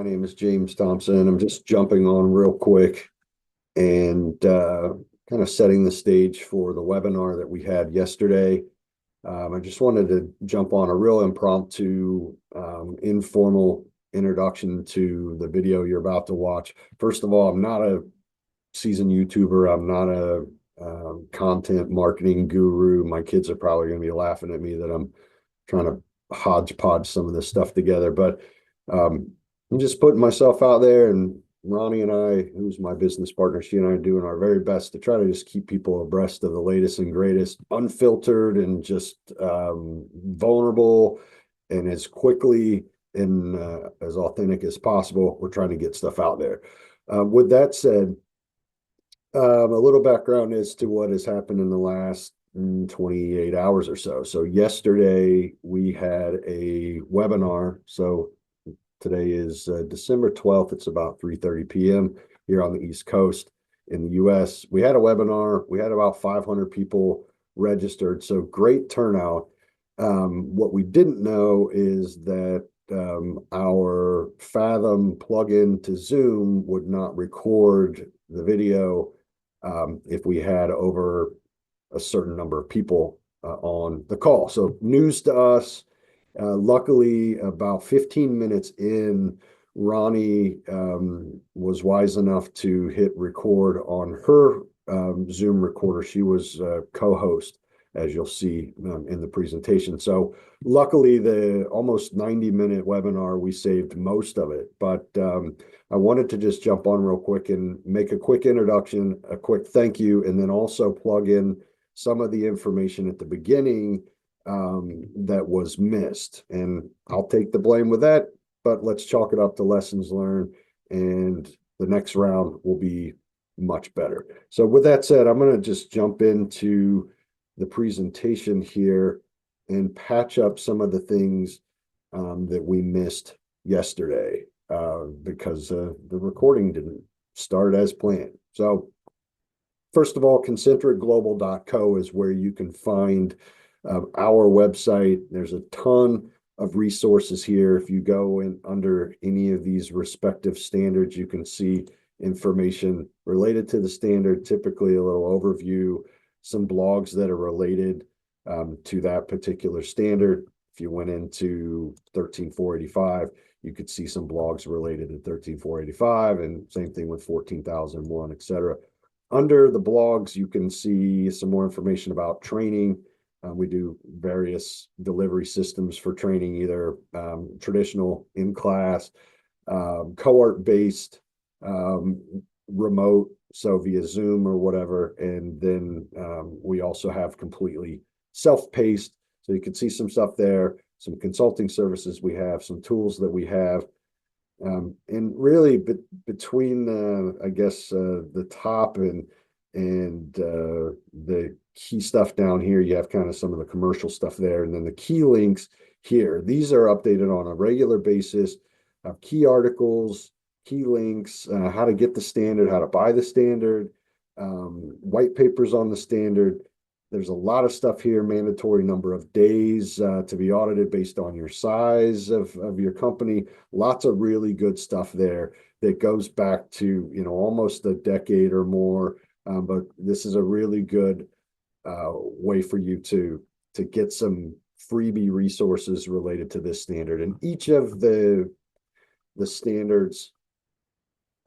name is James Thompson. I'm just jumping on real quick and kind of setting the stage for the webinar that we had yesterday. I just wanted to jump on a real impromptu, informal introduction to the video you're about to watch. First of all, I'm not a seasoned YouTuber. I'm not a content marketing guru. My kids are probably going to be laughing at me that I'm trying to hodgepodge some of this stuff together, but I'm just putting myself out there, and Ronnie and I, who's my business partner, she and I are doing our very best to try to just keep people abreast of the latest and greatest, unfiltered and just vulnerable, and as quickly and as authentic as possible. We're trying to get stuff out there. With that said, a little background as to what has happened in the last 28 hours or so. So yesterday we had a webinar. So today is December 12th. It's about 3:30 p.m. here on the East Coast in the U.S. We had a webinar. We had about 500 people registered. So great turnout. What we didn't know is that our Fathom plugin to Zoom would not record the video if we had over a certain number of people on the call. So news to us. Luckily, about 15 minutes in, Ronnie was wise enough to hit record on her Zoom recorder. She was co-host, as you'll see in the presentation. So luckily, the almost 90-minute webinar, we saved most of it. But I wanted to just jump on real quick and make a quick introduction, a quick thank you, and then also plug in some of the information at the beginning that was missed. And I'll take the blame with that, but let's chalk it up to lessons learned, and the next round will be much better. So with that said, I'm going to just jump into the presentation here and patch up some of the things that we missed yesterday because the recording didn't start as planned. So first of all, concentricglobal.co is where you can find our website. There's a ton of resources here. If you go in under any of these respective standards, you can see information related to the standard, typically a little overview, some blogs that are related to that particular standard. If you went into 13485, you could see some blogs related to 13485, and same thing with 14001, etc. Under the blogs, you can see some more information about training. We do various delivery systems for training, either traditional in-class, cohort-based, remote, so via Zoom or whatever. And then we also have completely self-paced. So you can see some stuff there, some consulting services we have, some tools that we have. And really between, I guess, the top and the key stuff down here, you have kind of some of the commercial stuff there. And then the key links here, these are updated on a regular basis. Key articles, key links, how to get the standard, how to buy the standard, white papers on the standard. There's a lot of stuff here, mandatory number of days to be audited based on your size of your company. Lots of really good stuff there that goes back to, almost a decade or more. But this is a really good way for you to get some freebie resources related to this standard. And each of the standards,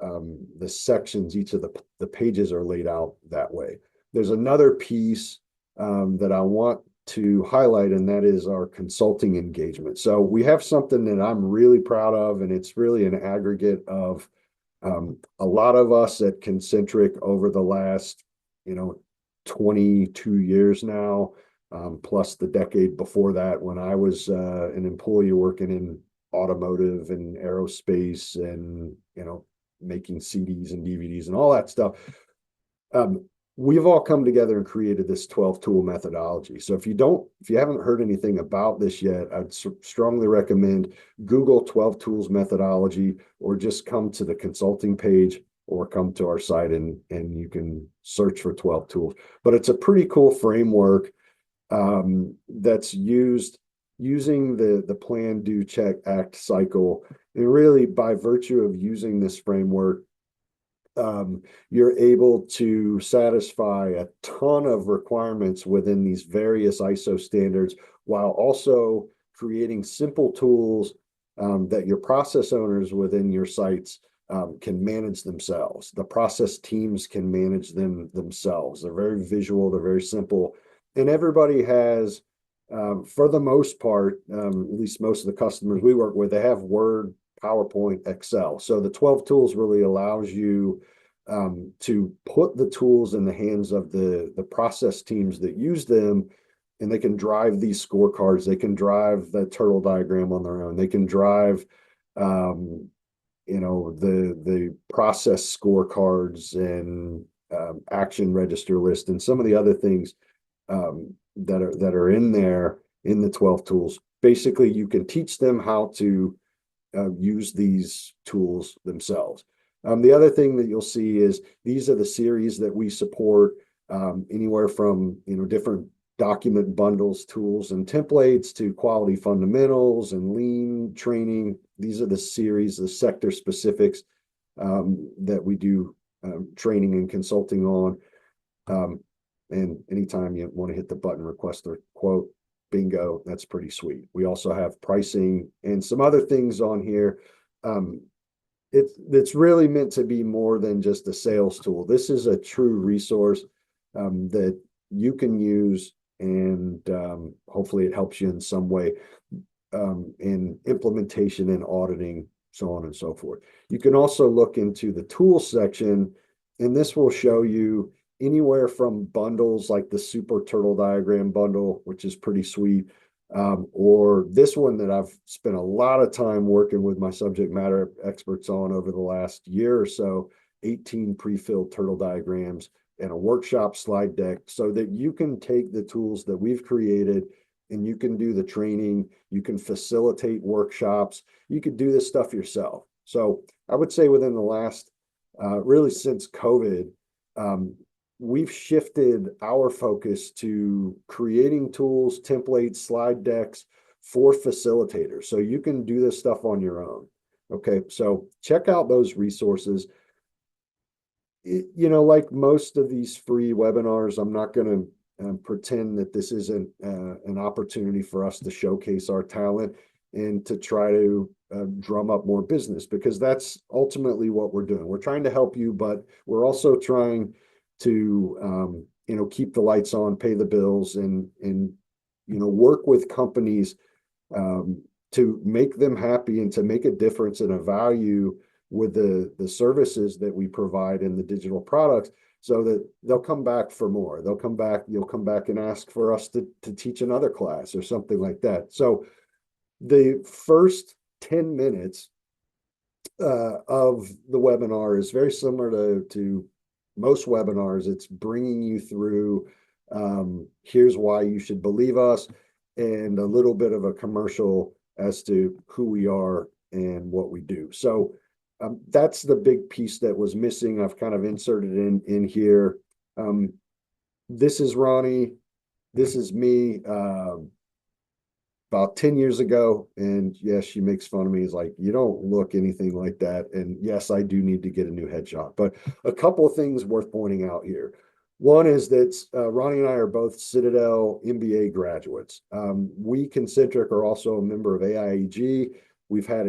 the sections, each of the pages are laid out that way. There's another piece that I want to highlight, and that is our consulting engagement. So we have something that I'm really proud of, and it's really an aggregate of a lot of us at Concentric over the last, 22 years now, plus the decade before that when I was an employee working in automotive and aerospace and, making CDs and DVDs and all that stuff. We've all come together and created this 12 tool methodology. So if you haven't heard anything about this yet, I'd strongly recommend Google 12 tools methodology, or just come to the consulting page or come to our site and you can search for 12 tools. But it's a pretty cool framework that's used using the plan, do, check, act cycle. And really, by virtue of using this framework, you're able to satisfy a ton of requirements within these various ISO standards while also creating simple tools that your process owners within your sites can manage themselves. The process teams can manage them themselves. They're very visual, they're very simple, and everybody has, for the most part, at least most of the customers we work with, they have Word, PowerPoint, Excel. So the 12 tools really allows you to put the tools in the hands of the process teams that use them, and they can drive these scorecards. They can drive the turtle diagram on their own. They can drive, the process scorecards and action register list and some of the other things that are in there in the 12 tools. Basically, you can teach them how to use these tools themselves. The other thing that you'll see is these are the series that we support, anywhere from different document bundles, tools, and templates to quality fundamentals and lean training. These are the series, the sector specifics that we do training and consulting on. And anytime you want to hit the button, request a quote, bingo, that's pretty sweet. We also have pricing and some other things on here. It's really meant to be more than just a sales tool. This is a true resource that you can use, and hopefully it helps you in some way in implementation and auditing, so on and so forth. You can also look into the tools section, and this will show you anywhere from bundles like the Super Turtle Diagram bundle, which is pretty sweet, or this one that I've spent a lot of time working with my subject matter experts on over the last year or so, 18 pre-filled turtle diagrams and a workshop slide deck, so that you can take the tools that we've created and you can do the training, you can facilitate workshops, you could do this stuff yourself. So I would say within the last, really since COVID, we've shifted our focus to creating tools, templates, slide decks for facilitators. So you can do this stuff on your own. Okay, so check out those resources. Like most of these free webinars, I'm not going to pretend that this isn't an opportunity for us to showcase our talent and to try to drum up more business, because that's ultimately what we're doing. We're trying to help you, but we're also trying to keep the lights on, pay the bills, and work with companies to make them happy and to make a difference and a value with the services that we provide in the digital products, so that they'll come back for more. You'll come back and ask for us to teach another class or something like that. So the first 10 minutes of the webinar is very similar to most webinars. It's bringing you through, here's why you should believe us, and a little bit of a commercial as to who we are and what we do. So that's the big piece that was missing. I've kind of inserted in here. This is Ronnie. This is me about 10 years ago. And yes, she makes fun of me. It's like, you don't look anything like that. And yes, I do need to get a new headshot. But a couple of things worth pointing out here. One is that Ronnie and I are both Citadel MBA graduates. We, Concentric, are also a member of AIAG. We've had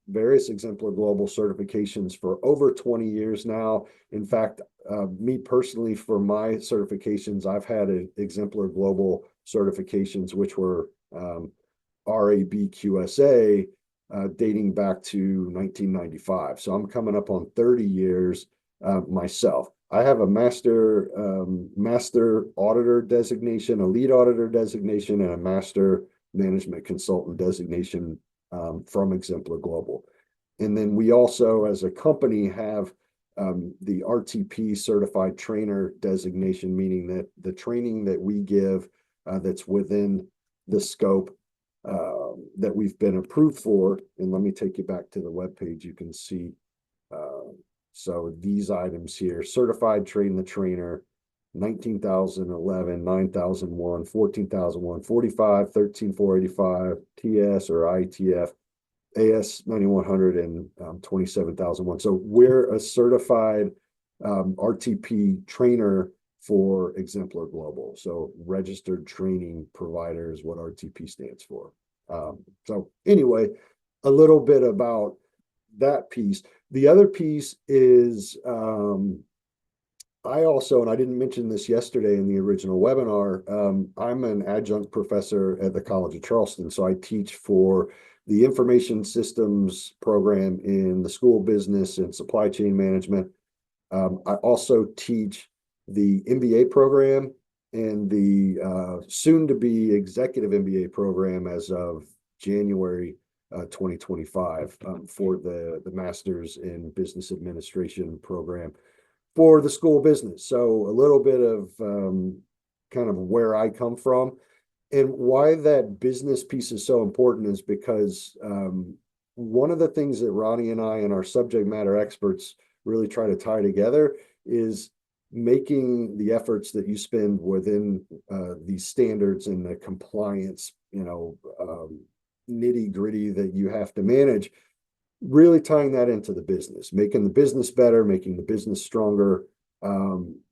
various Exemplar Global certifications for over 20 years now. In fact, me personally, for my certifications, I've had Exemplar Global certifications, which were RABQSA, dating back to 1995. So I'm coming up on 30 years myself. I have a master auditor designation, a lead auditor designation, and a master management consultant designation from Exemplar Global. And then we also, as a company, have the RTP certified trainer designation, meaning that the training that we give that's within the scope that we've been approved for. And let me take you back to the webpage. You can see so these items here: certified train the trainer, 19,011, 9,001, 14,001, 45, 13,485, TS or ITF, AS 9100, and 27,001. So we're a certified RTP trainer for Exemplar Global. So registered training provider is what RTP stands for. So anyway, a little bit about that piece. The other piece is I also, and I didn't mention this yesterday in the original webinar, I'm an adjunct professor at the College of Charleston. So I teach for the information systems program in the school business and supply chain management. I also teach the MBA program and the soon to be executive MBA program as of January 2025 for the Master's in Business Administration program for the school business. So a little bit of kind of where I come from and why that business piece is so important is because one of the things that Ronnie and I and our subject matter experts really try to tie together is making the efforts that you spend within these standards and the compliance, nitty gritty that you have to manage, really tying that into the business, making the business better, making the business stronger,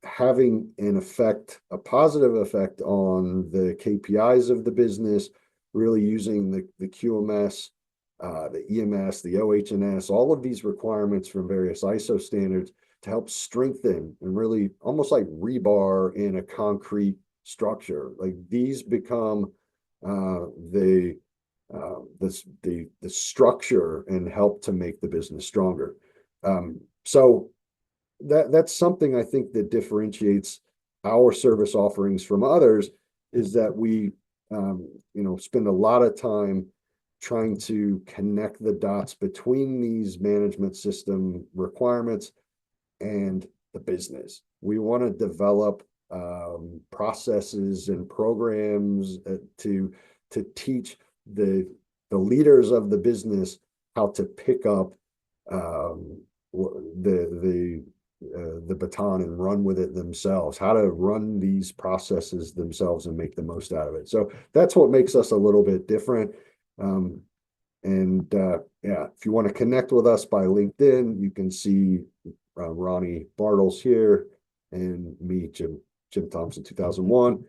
having an effect, a positive effect on the KPIs of the business, really using the QMS, the EMS, the OH&S, all of these requirements from various ISO standards to help strengthen and really almost like rebar in a concrete structure. Like these become the structure and help to make the business stronger. So that's something I think that differentiates our service offerings from others is that we spend a lot of time trying to connect the dots between these management system requirements and the business. We want to develop processes and programs to teach the leaders of the business how to pick up the baton and run with it themselves, how to run these processes themselves and make the most out of it. So that's what makes us a little bit different. Yeah, if you want to connect with us by LinkedIn, you can see Ronnie Bartles here and me, Jim Thompson, 2001.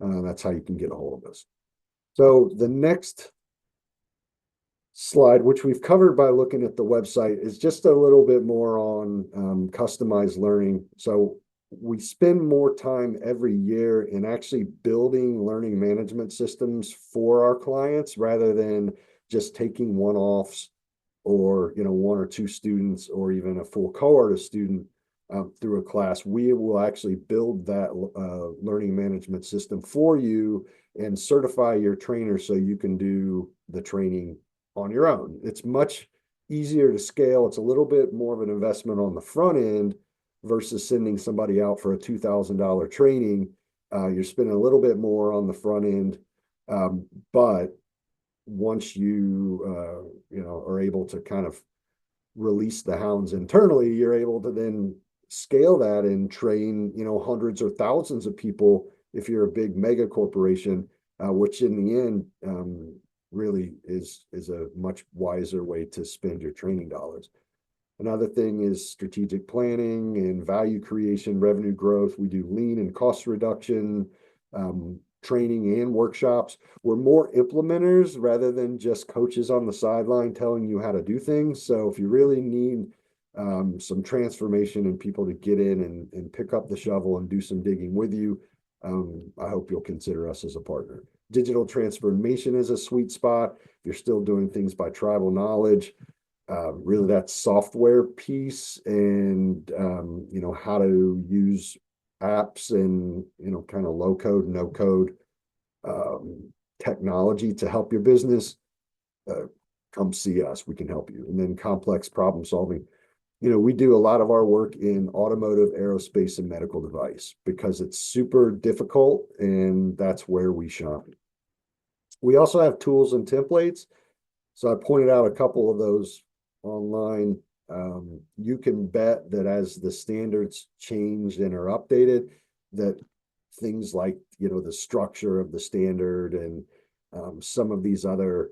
That's how you can get a hold of us. So the next slide, which we've covered by looking at the website, is just a little bit more on customized learning. So we spend more time every year in actually building learning management systems for our clients rather than just taking one-offs or one or two students or even a full cohort of student through a class. We will actually build that learning management system for you and certify your trainer so you can do the training on your own. It's much easier to scale. It's a little bit more of an investment on the front end versus sending somebody out for a $2,000 training. You're spending a little bit more on the front end, but once you are able to kind of release the hounds internally, you're able to then scale that and train hundreds or thousands of people if you're a big mega corporation, which in the end really is a much wiser way to spend your training dollars. Another thing is strategic planning and value creation, revenue growth. We do lean and cost reduction, training and workshops. We're more implementers rather than just coaches on the sideline telling you how to do things. So if you really need some transformation and people to get in and pick up the shovel and do some digging with you, I hope you'll consider us as a partner. Digital transformation is a sweet spot. If you're still doing things by tribal knowledge, really that software piece and how to use apps and kind of low code, no code technology to help your business, come see us. We can help you. And then complex problem solving. We do a lot of our work in automotive, aerospace, and medical device because it's super difficult and that's where we shine. We also have tools and templates. So I pointed out a couple of those online. You can bet that as the standards change and are updated, that things like, the structure of the standard and some of these other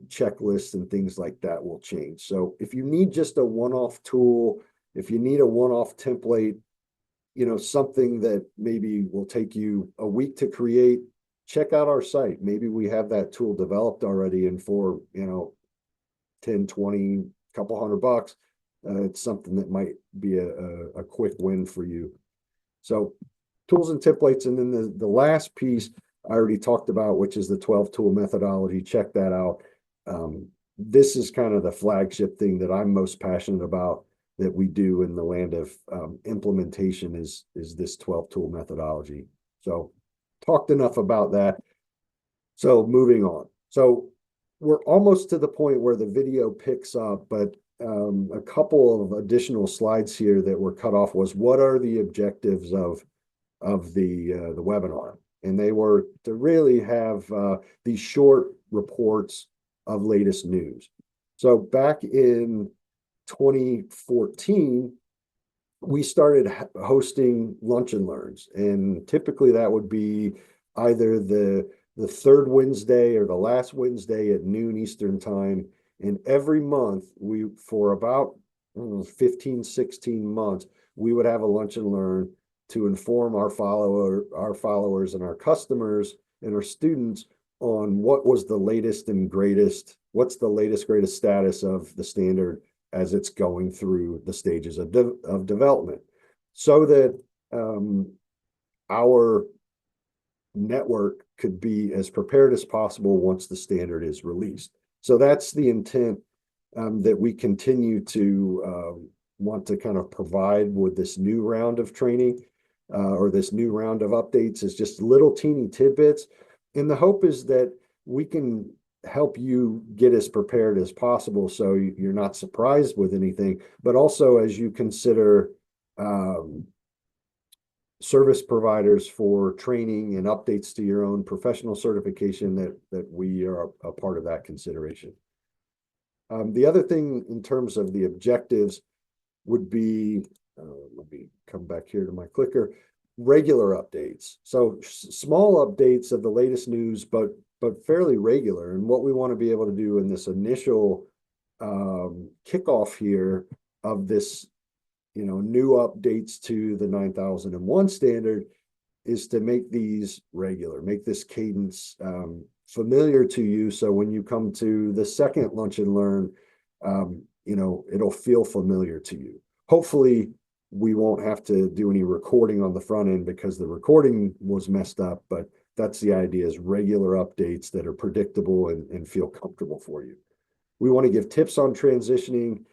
checklists and things like that will change. So if you need just a one-off tool, if you need a one-off template, something that maybe will take you a week to create, check out our site. Maybe we have that tool developed already, and for 10, 20, couple $100, it's something that might be a quick win for you. So tools and templates. And then the last piece I already talked about, which is the 12 tool methodology. Check that out. This is kind of the flagship thing that I'm most passionate about that we do in the land of implementation is this 12 tool methodology. So talked enough about that. So moving on. So we're almost to the point where the video picks up, but a couple of additional slides here that were cut off was what are the objectives of the webinar? And they were to really have these short reports of latest news. So back in 2014, we started hosting lunch and learns, and typically that would be either the third Wednesday or the last Wednesday at noon Eastern time. And every month, for about 15, 16 months, we would have a lunch and learn to inform our followers and our customers and our students on what was the latest and greatest, what's the latest, greatest status of the standard as it's going through the stages of development, so that our network could be as prepared as possible once the standard is released. So that's the intent that we continue to want to kind of provide with this new round of training or this new round of updates, is just little teeny tidbits. And the hope is that we can help you get as prepared as possible so you're not surprised with anything, but also as you consider service providers for training and updates to your own professional certification, that we are a part of that consideration. The other thing in terms of the objectives would be, let me come back here to my clicker, regular updates. So small updates of the latest news, but fairly regular. And what we want to be able to do in this initial kickoff here of this, new updates to the 9001 standard is to make these regular, make this cadence familiar to you. So when you come to the second lunch and learn, it'll feel familiar to you. Hopefully we won't have to do any recording on the front end because the recording was messed up, but that's the idea, is regular updates that are predictable and feel comfortable for you. We want to give tips on transitioning,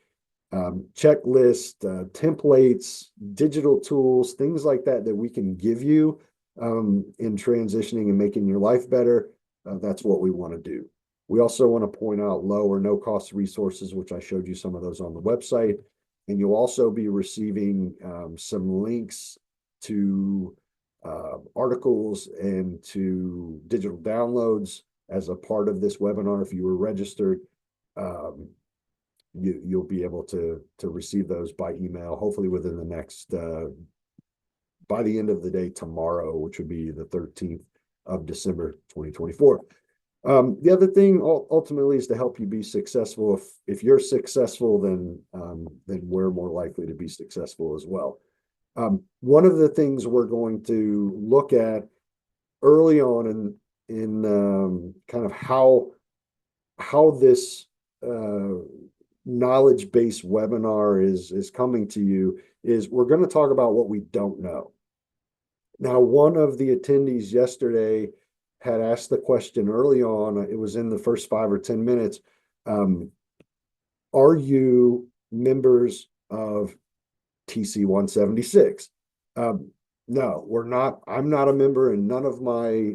checklist, templates, digital tools, things like that we can give you in transitioning and making your life better. That's what we want to do. We also want to point out low or no cost resources, which I showed you some of those on the website. And you'll also be receiving some links to articles and to digital downloads as a part of this webinar. If you were registered, you'll be able to receive those by email, hopefully within the next, by the end of the day tomorrow, which would be the 13th of December, 2024. The other thing ultimately is to help you be successful. If you're successful, then we're more likely to be successful as well. One of the things we're going to look at early on in kind of how this knowledge-based webinar is coming to you is we're going to talk about what we don't know. Now, one of the attendees yesterday had asked the question early on, it was in the first 5 or 10 minutes, are you members of TC 176? No, we're not. I'm not a member, and none of my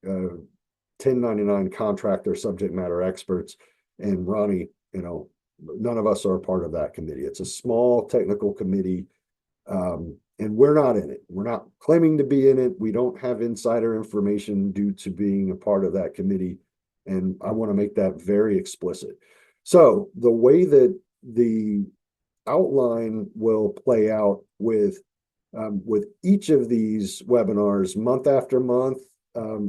1099 contractor subject matter experts and Ronnie, none of us are a part of that committee. It's a small technical committee, and we're not in it. We're not claiming to be in it. We don't have insider information due to being a part of that committee, and I want to make that very explicit. So the way that the outline will play out with with each of these webinars, month after month,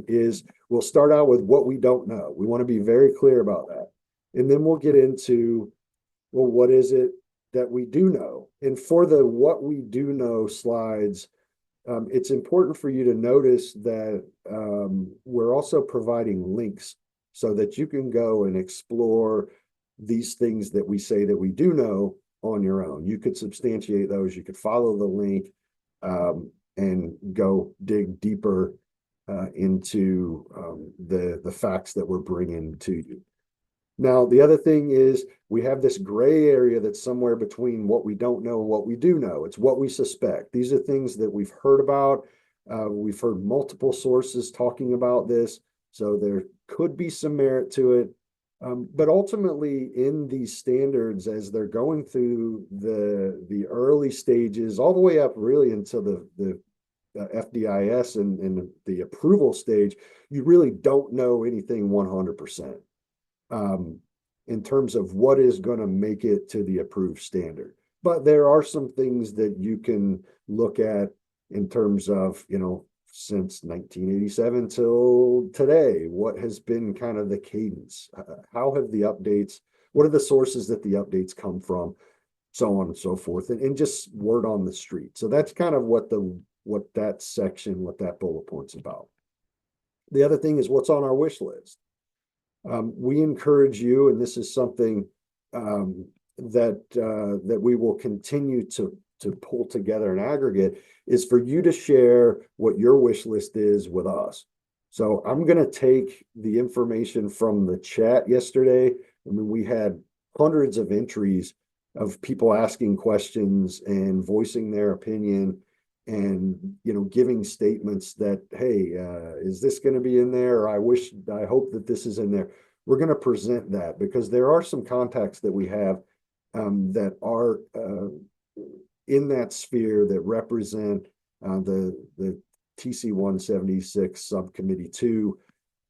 is we'll start out with what we don't know. We want to be very clear about that. And then we'll get into, well, what is it that we do know? And for the what we do know slides, it's important for you to notice that we're also providing links so that you can go and explore these things that we say that we do know on your own. You could substantiate those. You could follow the link and go dig deeper into the facts that we're bringing to you. Now, the other thing is we have this gray area that's somewhere between what we don't know and what we do know. It's what we suspect. These are things that we've heard about. We've heard multiple sources talking about this, so there could be some merit to it. But ultimately, in these standards, as they're going through the early stages, all the way up really until the FDIS and the approval stage, you really don't know anything 100%. In terms of what is going to make it to the approved standard. But there are some things that you can look at in terms of, since 1987 till today, what has been kind of the cadence? How have the updates, what are the sources that the updates come from, so on and so forth, and just word on the street. So that's kind of what that section, what that bullet point's about. The other thing is what's on our wish list. We encourage you, and this is something that we will continue to pull together and aggregate, is for you to share what your wish list is with us. So I'm going to take the information from the chat yesterday. I mean, we had hundreds of entries of people asking questions and voicing their opinion and giving statements that, hey, is this going to be in there? Or I hope that this is in there. We're going to present that because there are some contacts that we have that are in that sphere that represent the TC 176 subcommittee 2,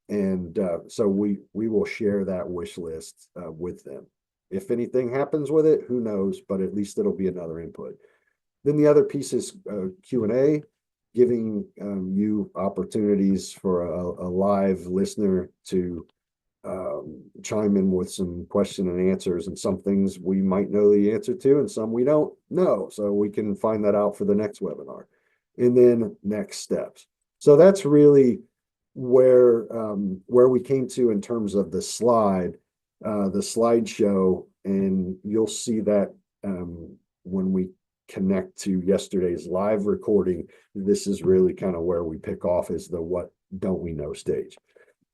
and so we will share that wish list with them. If anything happens with it, who knows? But at least it'll be another input. Then the other piece is Q&A, giving you opportunities for a live listener to chime in with some question and answers, and some things we might know the answer to and some we don't know. So we can find that out for the next webinar. And then next steps. So that's really where we came to in terms of the slideshow, and you'll see that when we connect to yesterday's live recording. This is really kind of where we pick off as the what don't we know stage.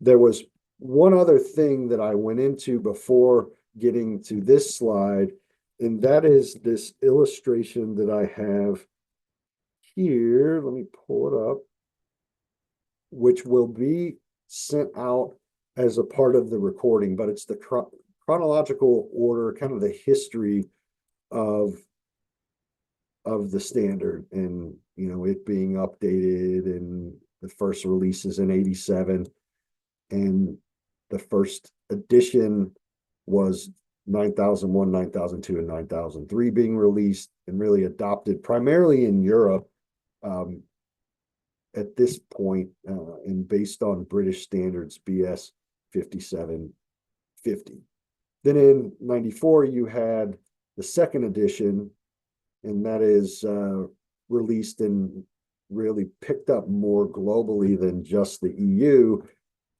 There was one other thing that I went into before getting to this slide, and that is this illustration that I have here. Let me pull it up, which will be sent out as a part of the recording, but it's the chronological order, kind of the history of the standard, and it being updated, and the first releases in 87, and the first edition was 9001, 9002, and 9003 being released and really adopted primarily in Europe at this point, and based on British standards BS 5750. Then in 94, you had the second edition, and that is released and really picked up more globally than just the EU.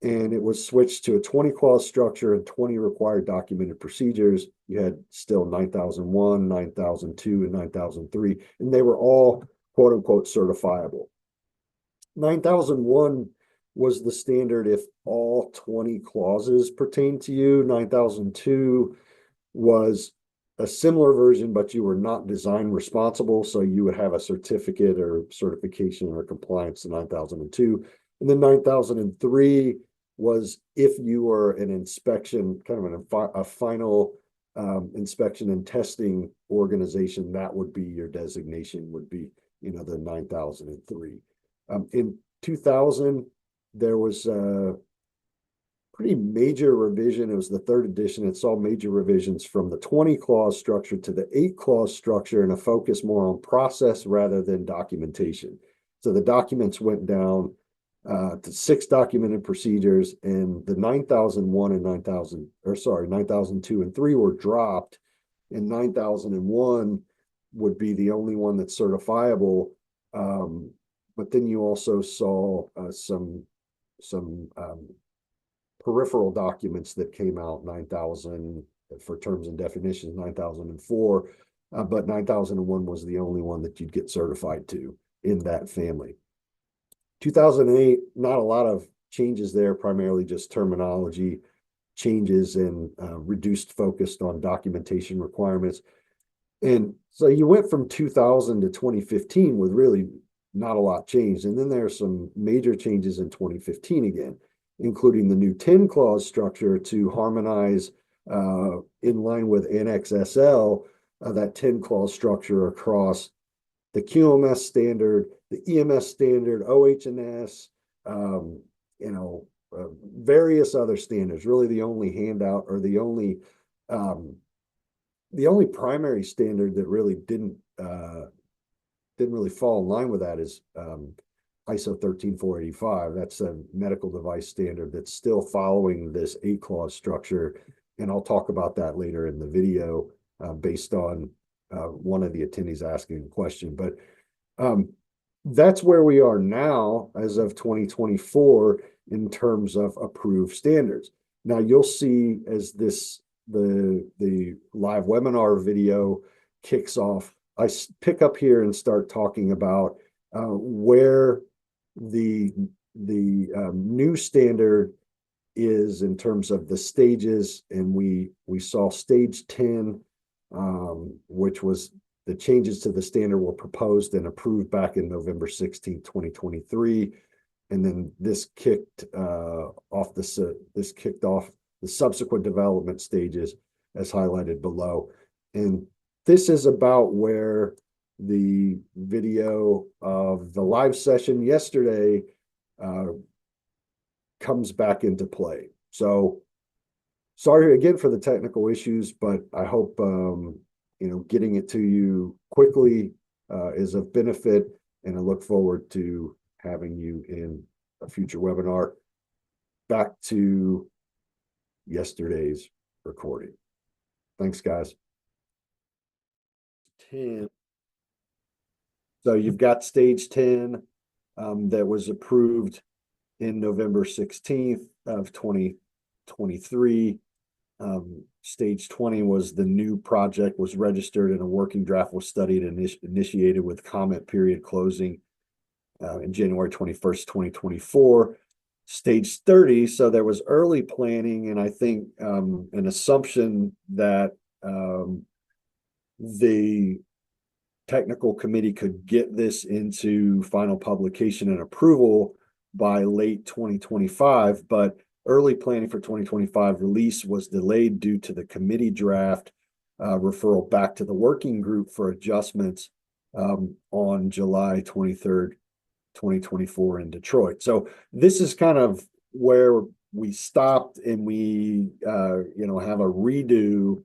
And it was switched to a 20 clause structure and 20 required documented procedures. You had still 9001, 9002, and 9003, and they were all quote unquote certifiable. 9001 was the standard if all 20 clauses pertain to you. 9002 was a similar version, but you were not design responsible, so you would have a certificate or certification or compliance to 9002. And then 9003 was if you were an inspection, kind of a final inspection and testing organization, that would be your designation, would be the 9003. In 2000, there was pretty pretty major revision. It was the third edition. It saw major revisions from the 20 clause structure to the 8 clause structure, and a focus more on process rather than documentation. So the documents went down to 6 documented procedures, and the 9001 and 9002 and 3 were dropped, and 9001 would be the only one that's certifiable. But then you also saw some peripheral documents that came out, 9000 for terms and definitions, 9004, but 9001 was the only one that you'd get certified to in that family. 2008, not a lot of changes there, primarily just terminology changes and reduced focus on documentation requirements. And so you went from 2000 to 2015 with really not a lot changed. And then there are some major changes in 2015 again, including the new 10 clause structure to harmonize in line with Annex SL, that 10 clause structure across the QMS standard, the EMS standard, OH&S, various other standards. Really the only handout, or the only primary standard that really didn't really fall in line with that is ISO 13485. That's a medical device standard that's still following this 8 clause structure. And I'll talk about that later in the video based on one of the attendees asking a question. But that's where we are now as of 2024 in terms of approved standards. Now you'll see as the live webinar video kicks off, I pick up here and start talking about where the new standard is in terms of the stages. And we saw stage 10, which was the changes to the standard were proposed and approved back in November 16, 2023. And then this kicked off the subsequent development stages as highlighted below. And this is about where the video of the live session yesterday comes back into play. So sorry again for the technical issues, but I hope getting it to you quickly is of benefit, and I look forward to having you in a future webinar. Back to yesterday's recording. Thanks, guys. 10. So you've got stage 10 that was approved in November 16th of 2023. Stage 20 was the new project, was registered, and a working draft was studied and initiated with comment period closing in January 21st, 2024. Stage 30, so there was early planning, and I think an assumption that the technical committee could get this into final publication and approval by late 2025, but early planning for 2025 release was delayed due to the committee draft referral back to the working group for adjustments on July 23rd, 2024 in Detroit. So this is kind of where we stopped, and we have a redo.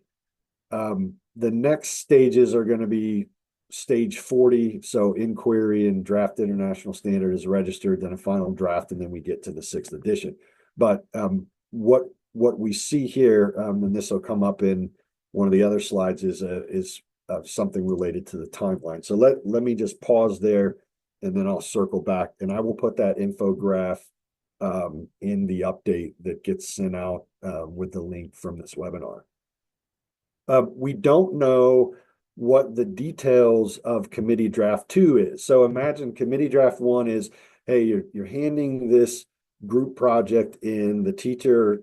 The next stages are going to be stage 40. So inquiry and draft international standard is registered, then a final draft, and then we get to the 6th edition. But what we see here, and this will come up in one of the other slides, is something related to the timeline. So let me just pause there, and then I'll circle back, and I will put that infograph in the update that gets sent out with the link from this webinar. We don't know what the details of committee draft 2 is. So imagine committee draft 1 is, hey, you're handing this group project in, the teacher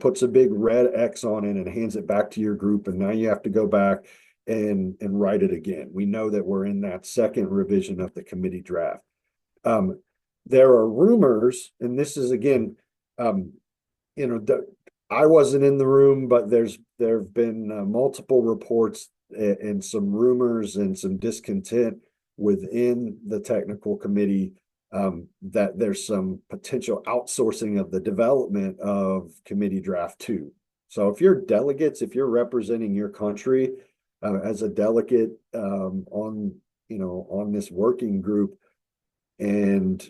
puts a big red X on it and hands it back to your group, and now you have to go back and write it again. We know that we're in that second revision of the committee draft. There are rumors, and this is again, I wasn't in the room, but there have been multiple reports and some rumors and some discontent within the technical committee that there's some potential outsourcing of the development of committee draft 2. So if you're delegates, if you're representing your country as a delegate on this working group, and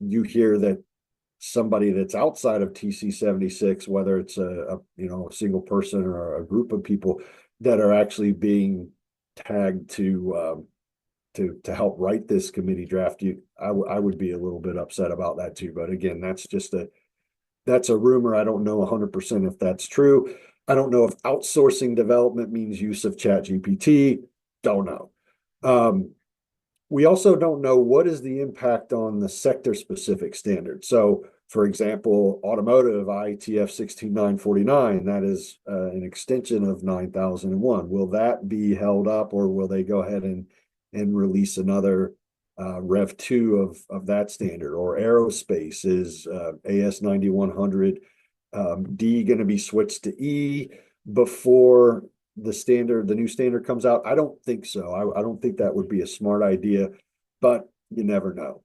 you hear that somebody that's outside of TC 76, whether it's a single person or a group of people that are actually being tagged to help write this committee draft, I would be a little bit upset about that too. But again, that's a rumor. I don't know 100% if that's true. I don't know if outsourcing development means use of ChatGPT. Don't know. We also don't know what is the impact on the sector specific standard. So for example, automotive IETF 16949, that is an extension of 9001. Will that be held up, or will they go ahead and release another Rev 2 of that standard? Or aerospace, is AS 9100 D going to be switched to E before the new standard comes out? I don't think so. I don't think that would be a smart idea, but you never know.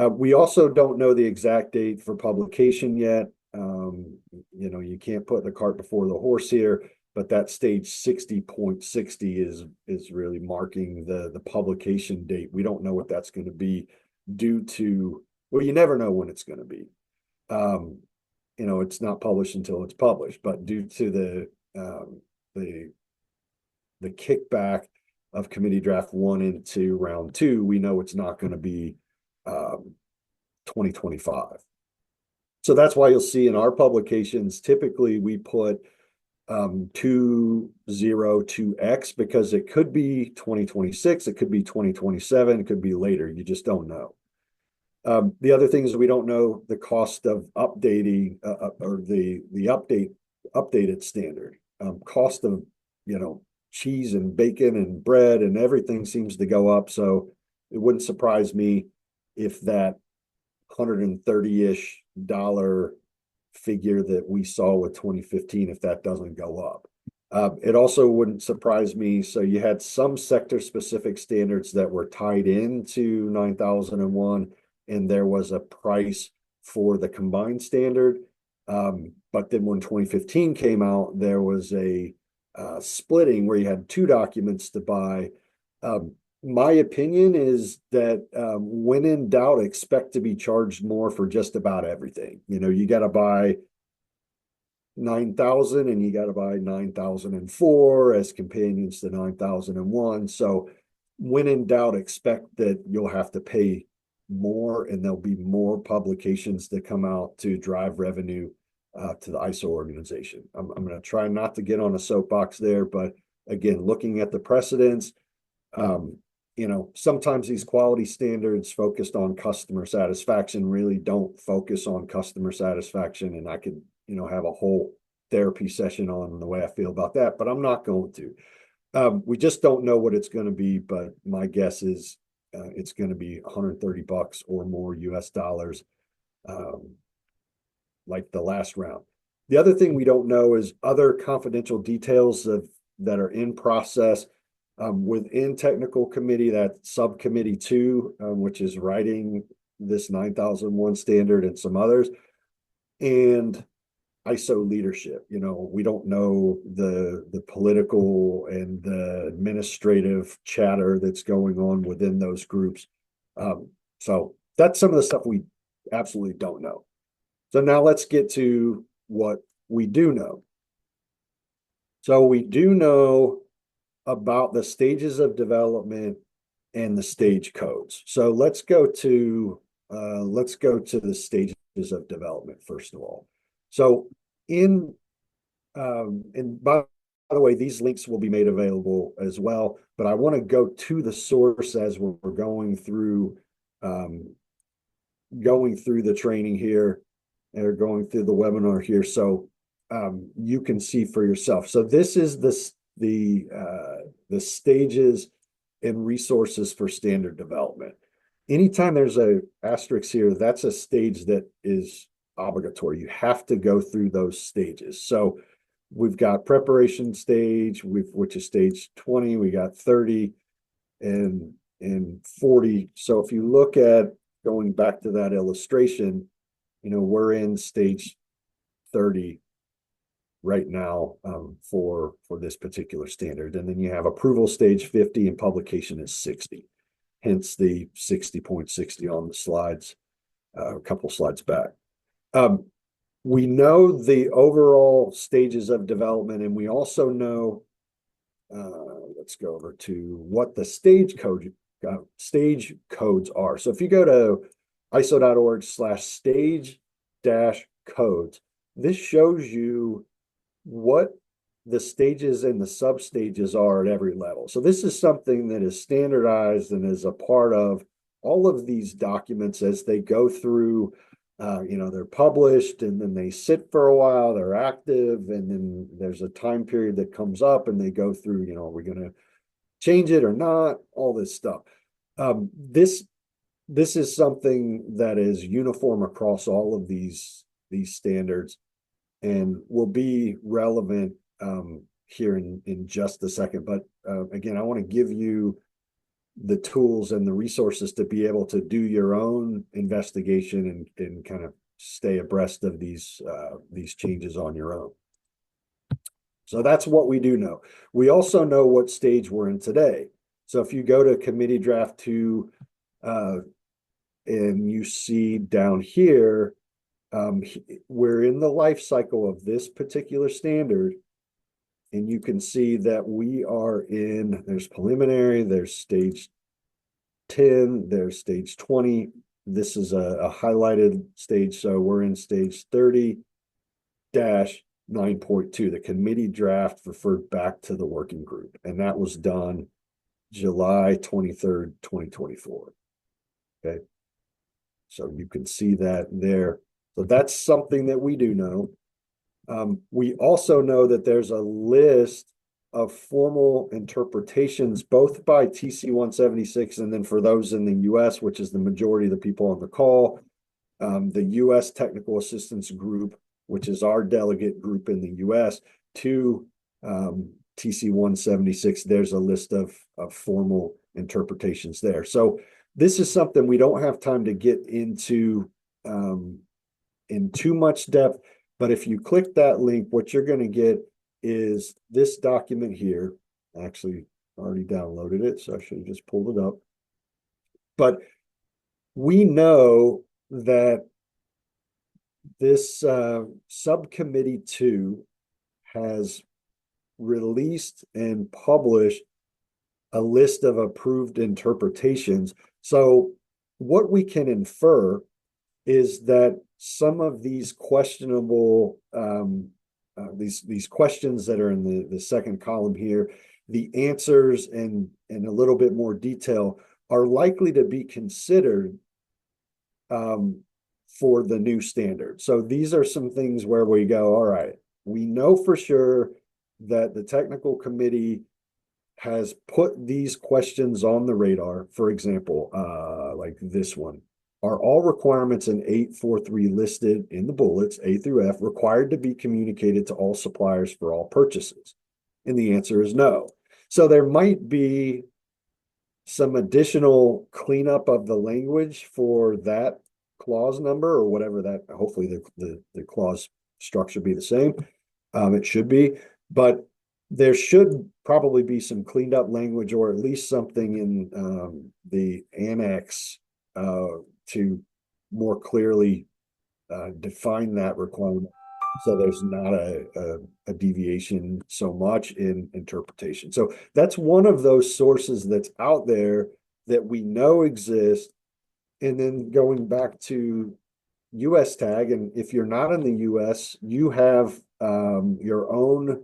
We also don't know the exact date for publication yet. You can't put the cart before the horse here, but that stage 60.60 is really marking the publication date. We don't know what that's going to be due to, well, you never know when it's going to be. It's not published until it's published, but due to the kickback of committee draft 1 into round 2, we know it's not going to be 2025. So that's why you'll see in our publications, typically we put 202X, because it could be 2026, it could be 2027, it could be later. You just don't know. The other thing is we don't know the cost of updating or the updated standard. Cost of cheese and bacon and bread and everything seems to go up. So it wouldn't surprise me if that $130-ish figure that we saw with 2015, if that doesn't go up. It also wouldn't surprise me. So you had some sector specific standards that were tied into 9001, and there was a price for the combined standard. But then when 2015 came out, there was a splitting where you had 2 documents to buy. My opinion is that when in doubt, expect to be charged more for just about everything. You got to buy 9000 and you got to buy 9004 as companions to 9001. So when in doubt, expect that you'll have to pay more, and there'll be more publications that come out to drive revenue to the ISO organization. I'm going to try not to get on a soapbox there, but again, looking at the precedents, sometimes these quality standards focused on customer satisfaction really don't focus on customer satisfaction. And I could, have a whole therapy session on the way I feel about that, but I'm not going to. We just don't know what it's going to be, but my guess is it's going to be $130 or more US dollars, like the last round. The other thing we don't know is other confidential details that are in process. Within technical committee, that subcommittee 2, which is writing this 9001 standard and some others, and ISO leadership. We don't know the political and the administrative chatter that's going on within those groups. So that's some of the stuff we absolutely don't know. So now let's get to what we do know. So we do know about the stages of development and the stage codes. So let's go to the stages of development first of all. So and by the way, these links will be made available as well, but I want to go to the source as we're going through the training here, or going through the webinar here, so you can see for yourself. So this is the stages and resources for standard development. Anytime there's a asterisk here, that's a stage that is obligatory. You have to go through those stages. So we've got preparation stage, which is stage 20, we got 30 and 40. So if you look at going back to that illustration, we're in stage 30 right now for this particular standard. And then you have approval stage 50 and publication is 60. Hence the 60.60 on the slides, a couple slides back. We know the overall stages of development, and we also know, let's go over to what the stage codes are. So if you go to iso.org/stage-codes, this shows you what the stages and the sub-stages are at every level. So this is something that is standardized and is a part of all of these documents as they go through. They're published and then they sit for a while, they're active, and then there's a time period that comes up and they go through, are we going to change it or not? All this stuff. This is something that is uniform across all of these standards and will be relevant here in just a second. But again, I want to give you the tools and the resources to be able to do your own investigation and kind of stay abreast of these changes on your own. So that's what we do know. We also know what stage we're in today. So if you go to committee draft 2 and you see down here, we're in the life cycle of this particular standard. And you can see that we are in, there's preliminary, there's stage 10, there's stage 20. This is a highlighted stage. So we're in stage 30-9.2. The committee draft referred back to the working group. And that was done July 23rd, 2024. Okay. So you can see that there. So that's something that we do know. We also know that there's a list of formal interpretations, both by TC 176 and then for those in the US, which is the majority of the people on the call, the US Technical Assistance Group, which is our delegate group in the US, to TC 176, there's a list of formal interpretations there. So this is something we don't have time to get into in too much depth. But if you click that link, what you're going to get is this document here. I actually already downloaded it, so I should have just pulled it up. But we know that this subcommittee 2 has released and published a list of approved interpretations. So what we can infer is that some of these questionable, these questions that are in the second column here, the answers and a little bit more detail are likely to be considered for the new standard. So these are some things where we go, all right, we know for sure that the technical committee has put these questions on the radar. For example, like this one. Are all requirements in 843 listed in the bullets, A through F, required to be communicated to all suppliers for all purchases? And the answer is no. So there might be some additional cleanup of the language for that clause number or whatever that, hopefully the clause structure be the same. It should be, but there should probably be some cleaned up language or at least something in the annex to more clearly define that requirement, so there's not a deviation so much in interpretation. So that's one of those sources that's out there that we know exist. And then going back to US tag, and if you're not in the US, you have your own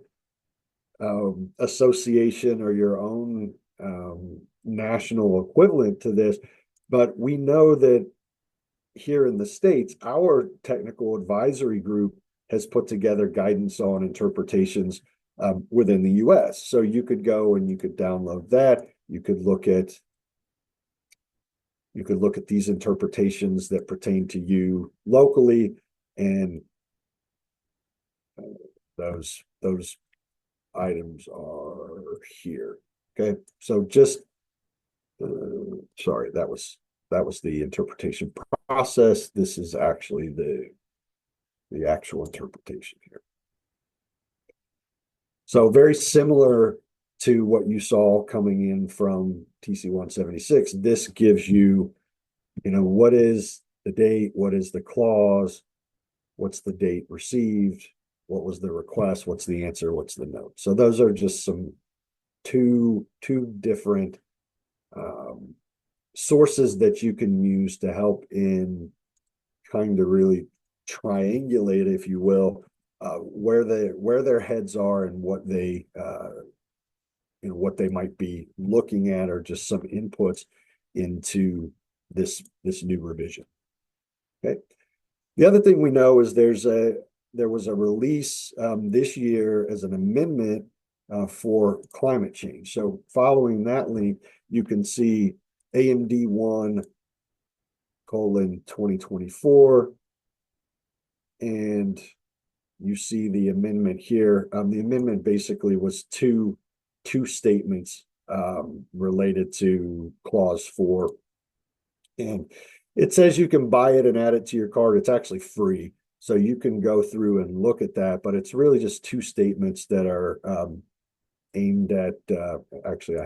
association or your own national equivalent to this. But we know that here in the States, our technical advisory group has put together guidance on interpretations within the US. So you could go and you could download that. You could look at these interpretations that pertain to you locally, and those items are here. Okay, so just sorry, that was that was the interpretation process. This is actually the actual interpretation here. So very similar to what you saw coming in from TC 176. This gives you, what is the date? What is the clause? What's the date received? What was the request? What's the answer? What's the note? So those are just some two different sources that you can use to help in kind of really triangulate, if you will, where their heads are and what they what they might be looking at, or just some inputs into this new revision. Okay. The other thing we know is there was a release this year as an amendment for climate change. So following that link, you can see AMD 1:2024, and you see the amendment here. The amendment basically was two statements related to clause 4, and it says you can buy it and add it to your cart. It's actually free, so you can go through and look at that, but it's really just two statements that are aimed at, actually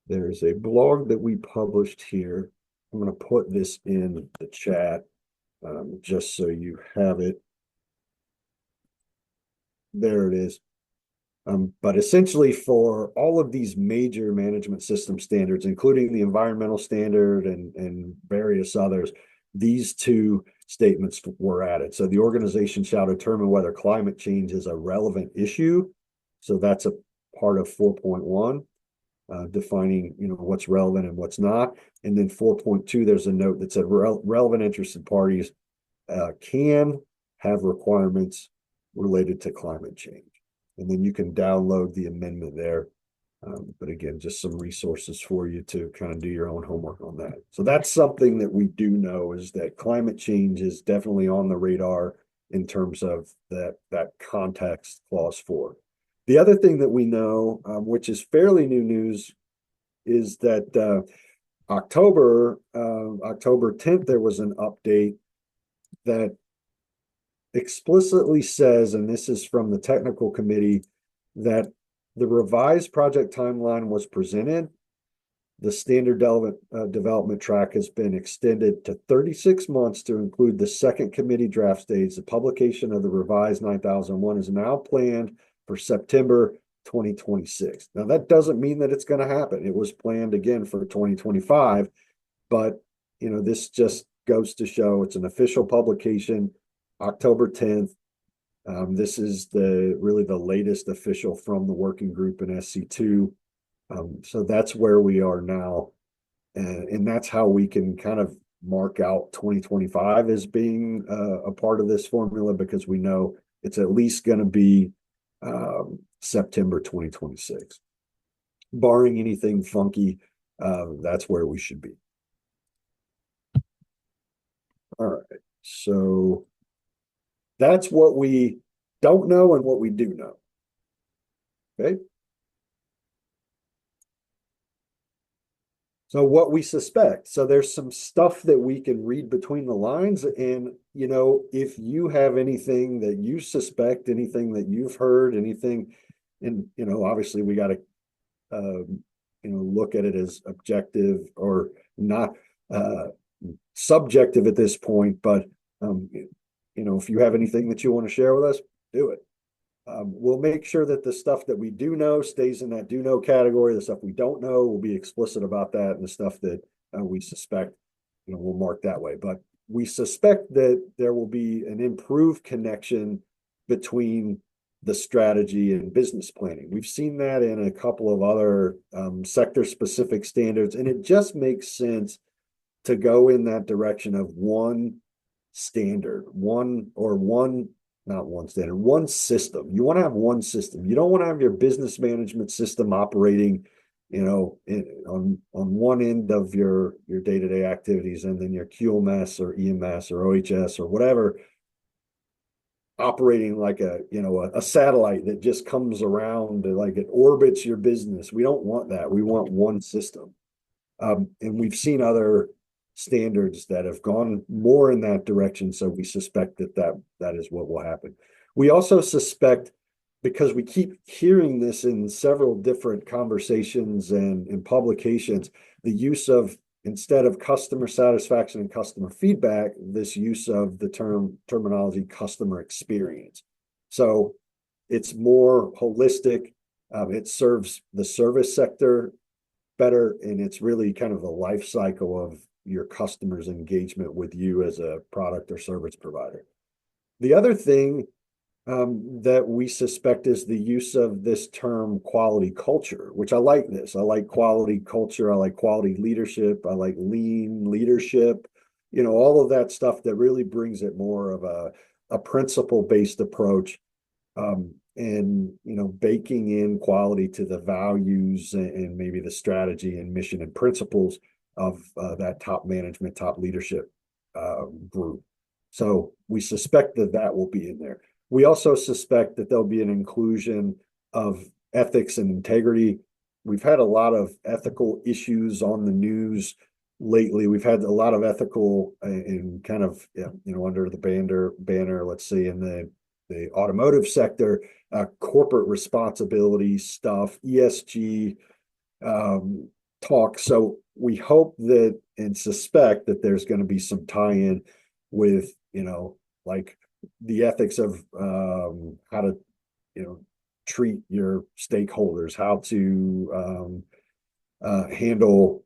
there's a blog that we published here. I'm going to put this in the chat just so you have it. There it is. But essentially, for all of these major management system standards, including the environmental standard and various others, these two statements were added. So the organization shall determine whether climate change is a relevant issue. So that's a part of 4.1, defining what's relevant and what's not. And then 4.2, there's a note that said relevant interested parties can have requirements related to climate change. And then you can download the amendment there. But again, just some resources for you to kind of do your own homework on that. So that's something that we do know, is that climate change is definitely on the radar in terms of that context clause 4. The other thing that we know, which is fairly new news, is that October 10th, there was an update that explicitly says, and this is from the technical committee, that the revised project timeline was presented. The standard development track has been extended to 36 months to include the second committee draft stage. The publication of the revised 9001 is now planned for September 2026. Now, that doesn't mean that it's going to happen. It was planned again for 2025, but this just goes to show it's an official publication. October 10th. This is really the latest official from the working group in SC2. So that's where we are now. And that's how we can kind of mark out 2025 as being a part of this formula, because we know it's at least going to be September 2026. Barring anything funky, that's where we should be. All right. So that's what we don't know and what we do know. Okay. So what we suspect. So there's some stuff that we can read between the lines. And, if you have anything that you suspect, anything that you've heard, anything, and, obviously we got to, look at it as objective or not subjective at this point. But, if you have anything that you want to share with us, do it. We'll make sure that the stuff that we do know stays in that do know category. The stuff we don't know, we'll be explicit about that. And the stuff that we suspect, we'll mark that way. But we suspect that there will be an improved connection between the strategy and business planning. We've seen that in a couple of other sector-specific standards, and it just makes sense to go in that direction of one standard, one system. You want to have one system. You don't want to have your business management system operating, on one end of your day-to-day activities, and then your QMS or EMS or OHS or whatever operating like a satellite that just comes around, like it orbits your business. We don't want that. We want one system. And we've seen other standards that have gone more in that direction. So we suspect that is what will happen. We also suspect, because we keep hearing this in several different conversations and in publications, the use of, instead of customer satisfaction and customer feedback, this use of the terminology customer experience. So it's more holistic. It serves the service sector better, and it's really kind of the life cycle of your customers' engagement with you as a product or service provider. The other thing that we suspect is the use of this term quality culture, which I like this. I like quality culture. I like quality leadership. I like lean leadership, all of that stuff that really brings it more of a principle-based approach. And baking in quality to the values and maybe the strategy and mission and principles of that top management, top leadership group. So we suspect that will be in there. We also suspect that there'll be an inclusion of ethics and integrity. We've had a lot of ethical issues on the news lately. We've had a lot of ethical and kind of, under the banner, let's say in the automotive sector, corporate responsibility stuff, ESG talk. So we hope that and suspect that there's going to be some tie-in with, like the ethics of how to, treat your stakeholders, how to handle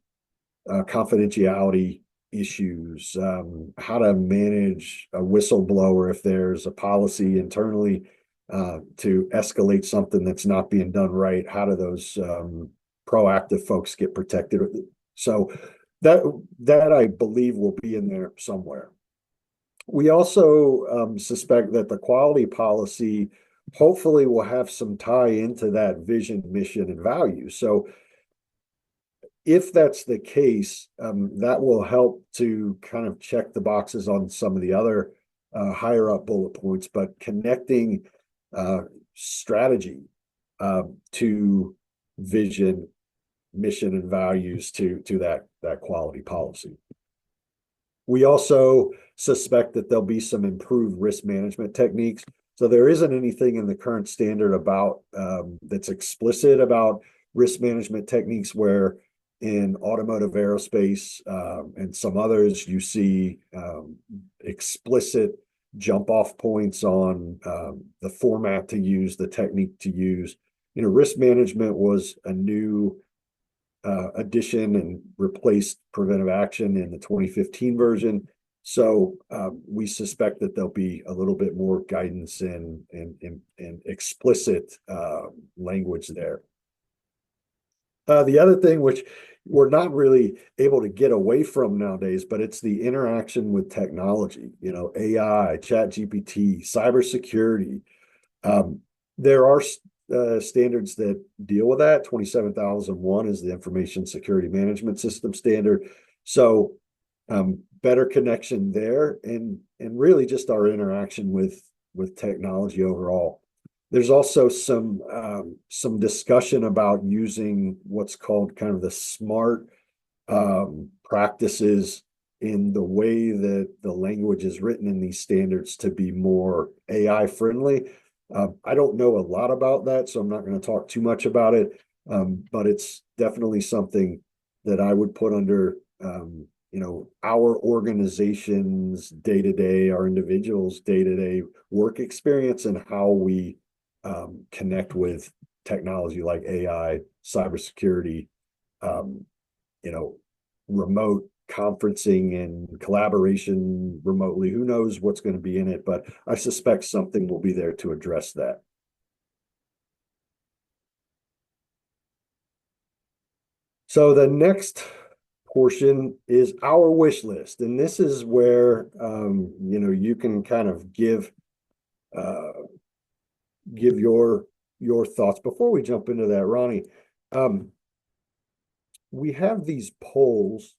confidentiality issues, how to manage a whistleblower if there's a policy internally to escalate something that's not being done right. How do those proactive folks get protected? So that I believe will be in there somewhere. We also suspect that the quality policy hopefully will have some tie into that vision, mission, and value. So if that's the case, that will help to kind of check the boxes on some of the other higher up bullet points, but connecting strategy to vision, mission, and values to that quality policy. We also suspect that there'll be some improved risk management techniques. So there isn't anything in the current standard about that's explicit about risk management techniques, where in automotive, aerospace, and some others, you see explicit jump off points on the format to use, the technique to use. Risk management was a new addition and replaced preventive action in the 2015 version. So we suspect that there'll be a little bit more guidance and explicit language there. The other thing, which we're not really able to get away from nowadays, but it's the interaction with technology, AI, chat GPT, cybersecurity. There are standards that deal with that. 27001 is the Information Security Management System standard. So better connection there, and really just our interaction with technology overall. There's also some discussion about using what's called kind of the smart practices in the way that the language is written in these standards to be more AI friendly. I don't know a lot about that, so I'm not going to talk too much about it. But it's definitely something that I would put under, our organization's day-to-day, our individuals' day-to-day work experience, and how we connect with technology like AI, cybersecurity, remote conferencing and collaboration remotely. Who knows what's going to be in it, but I suspect something will be there to address that. So the next portion is our wish list, and this is where you can kind of give your thoughts. Before we jump into that, Ronnie, we have these polls.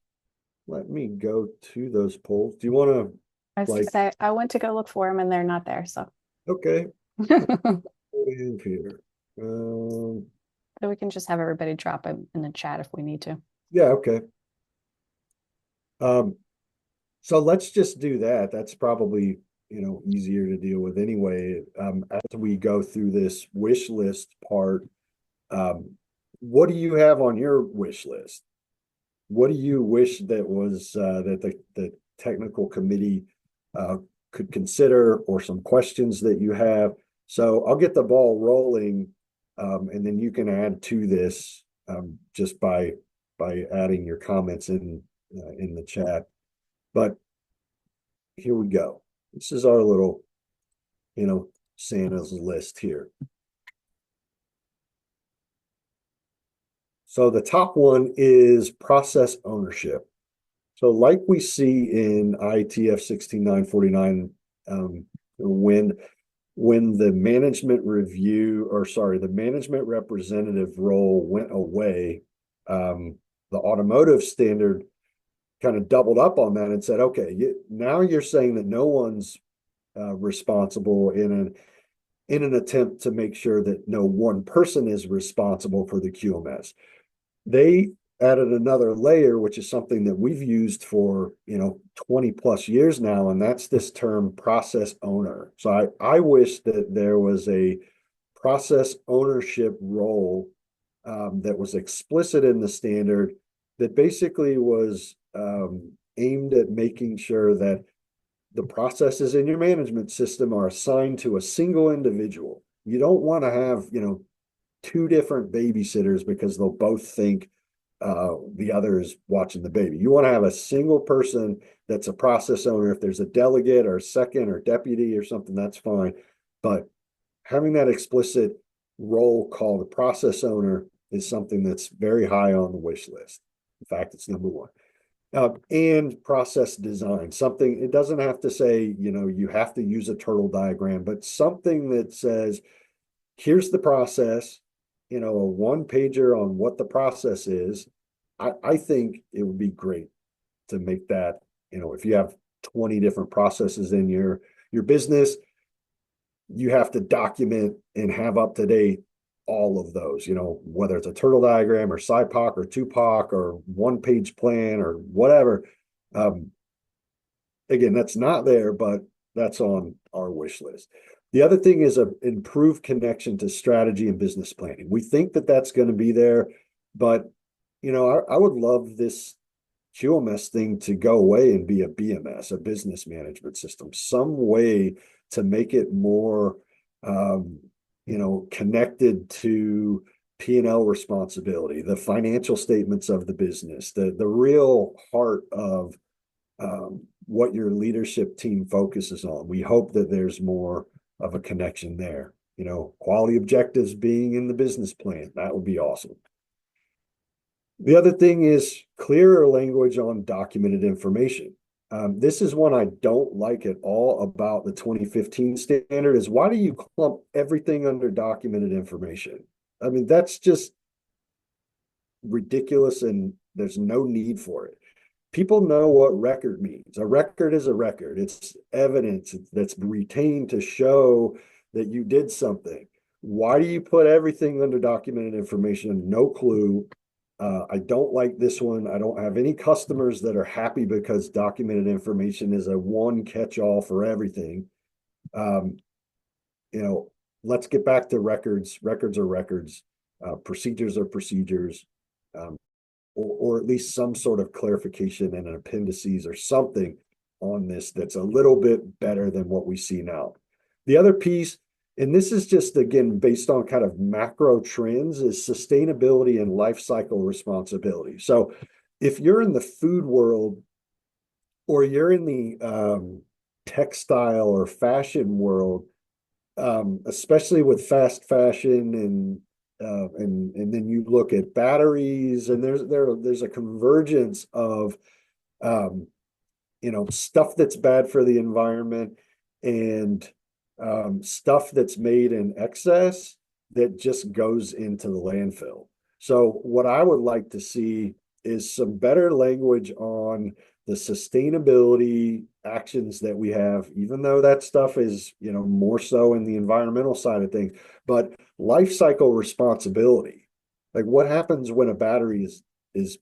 Let me go to those polls. Do you want to? I was say I went to go look for them and they're not there. So okay. In here. So we can just have everybody drop it in the chat if we need to. Yeah. Okay. Um, so let's just do that. That's probably, easier to deal with anyway. As we go through this wish list part, um, what do you have on your wish list? What do you wish that was that the technical committee uh, could consider, or some questions that you have? So I'll get the ball rolling, and then you can add to this just by adding your comments in the chat. But here we go. This is our little, Santa's list here. So the top one is process ownership. So like we see in ITF 16949, when the management review, or sorry, the management representative role went away, the automotive standard kind of doubled up on that and said, okay, now you're saying that no one's responsible in an attempt to make sure that no one person is responsible for the QMS. They added another layer, which is something that we've used for 20 plus years now, and that's this term process owner. So I wish that there was a process ownership role that was explicit in the standard, that basically was aimed at making sure that the processes in your management system are assigned to a single individual. You don't want to have, two different babysitters because they'll both think the other is watching the baby. You want to have a single person that's a process owner. If there's a delegate or a second or deputy or something, that's fine. But having that explicit role called a process owner is something that's very high on the wish list. In fact, it's number one. And process design, something, it doesn't have to say, you have to use a turtle diagram, but something that says, here's the process, a one pager on what the process is. I think it would be great to make that, if you have 20 different processes in your business, you have to document and have up to date all of those, whether it's a turtle diagram or SIPOC or TUPOC or one page plan or whatever. Again, that's not there, but that's on our wish list. The other thing is an improved connection to strategy and business planning. We think that that's going to be there, but I would love this QMS thing to go away and be a BMS, a business management system, some way to make it more connected to P&L responsibility, the financial statements of the business, the real heart of what your leadership team focuses on. We hope that there's more of a connection there. Quality objectives being in the business plan. That would be awesome. The other thing is clearer language on documented information. This is one I don't like at all about the 2015 standard, is why do you clump everything under documented information? I mean, that's just ridiculous, and there's no need for it. People know what record means. A record is a record. It's evidence that's retained to show that you did something. Why do you put everything under documented information? No clue. I don't like this one. I don't have any customers that are happy because documented information is a one catch-all for everything. Let's get back to records. Records are records. Procedures are procedures. Or at least some sort of clarification and an appendices or something on this that's a little bit better than what we see now. The other piece, and this is just, again, based on kind of macro trends, is sustainability and life cycle responsibility. So if you're in the food world, or you're in the textile or fashion world, especially with fast fashion, and then you look at batteries, and there's a convergence of stuff that's bad for the environment, and stuff that's made in excess that just goes into the landfill. So what I would like to see is some better language on the sustainability actions that we have, even though that stuff is, more so in the environmental side of things, but life cycle responsibility. Like, what happens when a battery is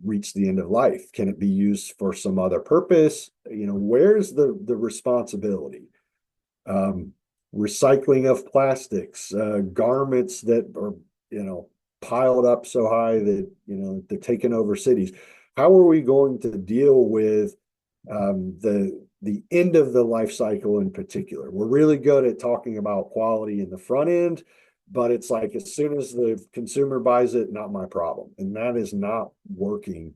reached the end of life? Can it be used for some other purpose? Where's the responsibility? Recycling of plastics, garments that are, piled up so high that, they're taking over cities. How are we going to deal with the end of the life cycle in particular? We're really good at talking about quality in the front end, but it's like as soon as the consumer buys it, not my problem. And that is not working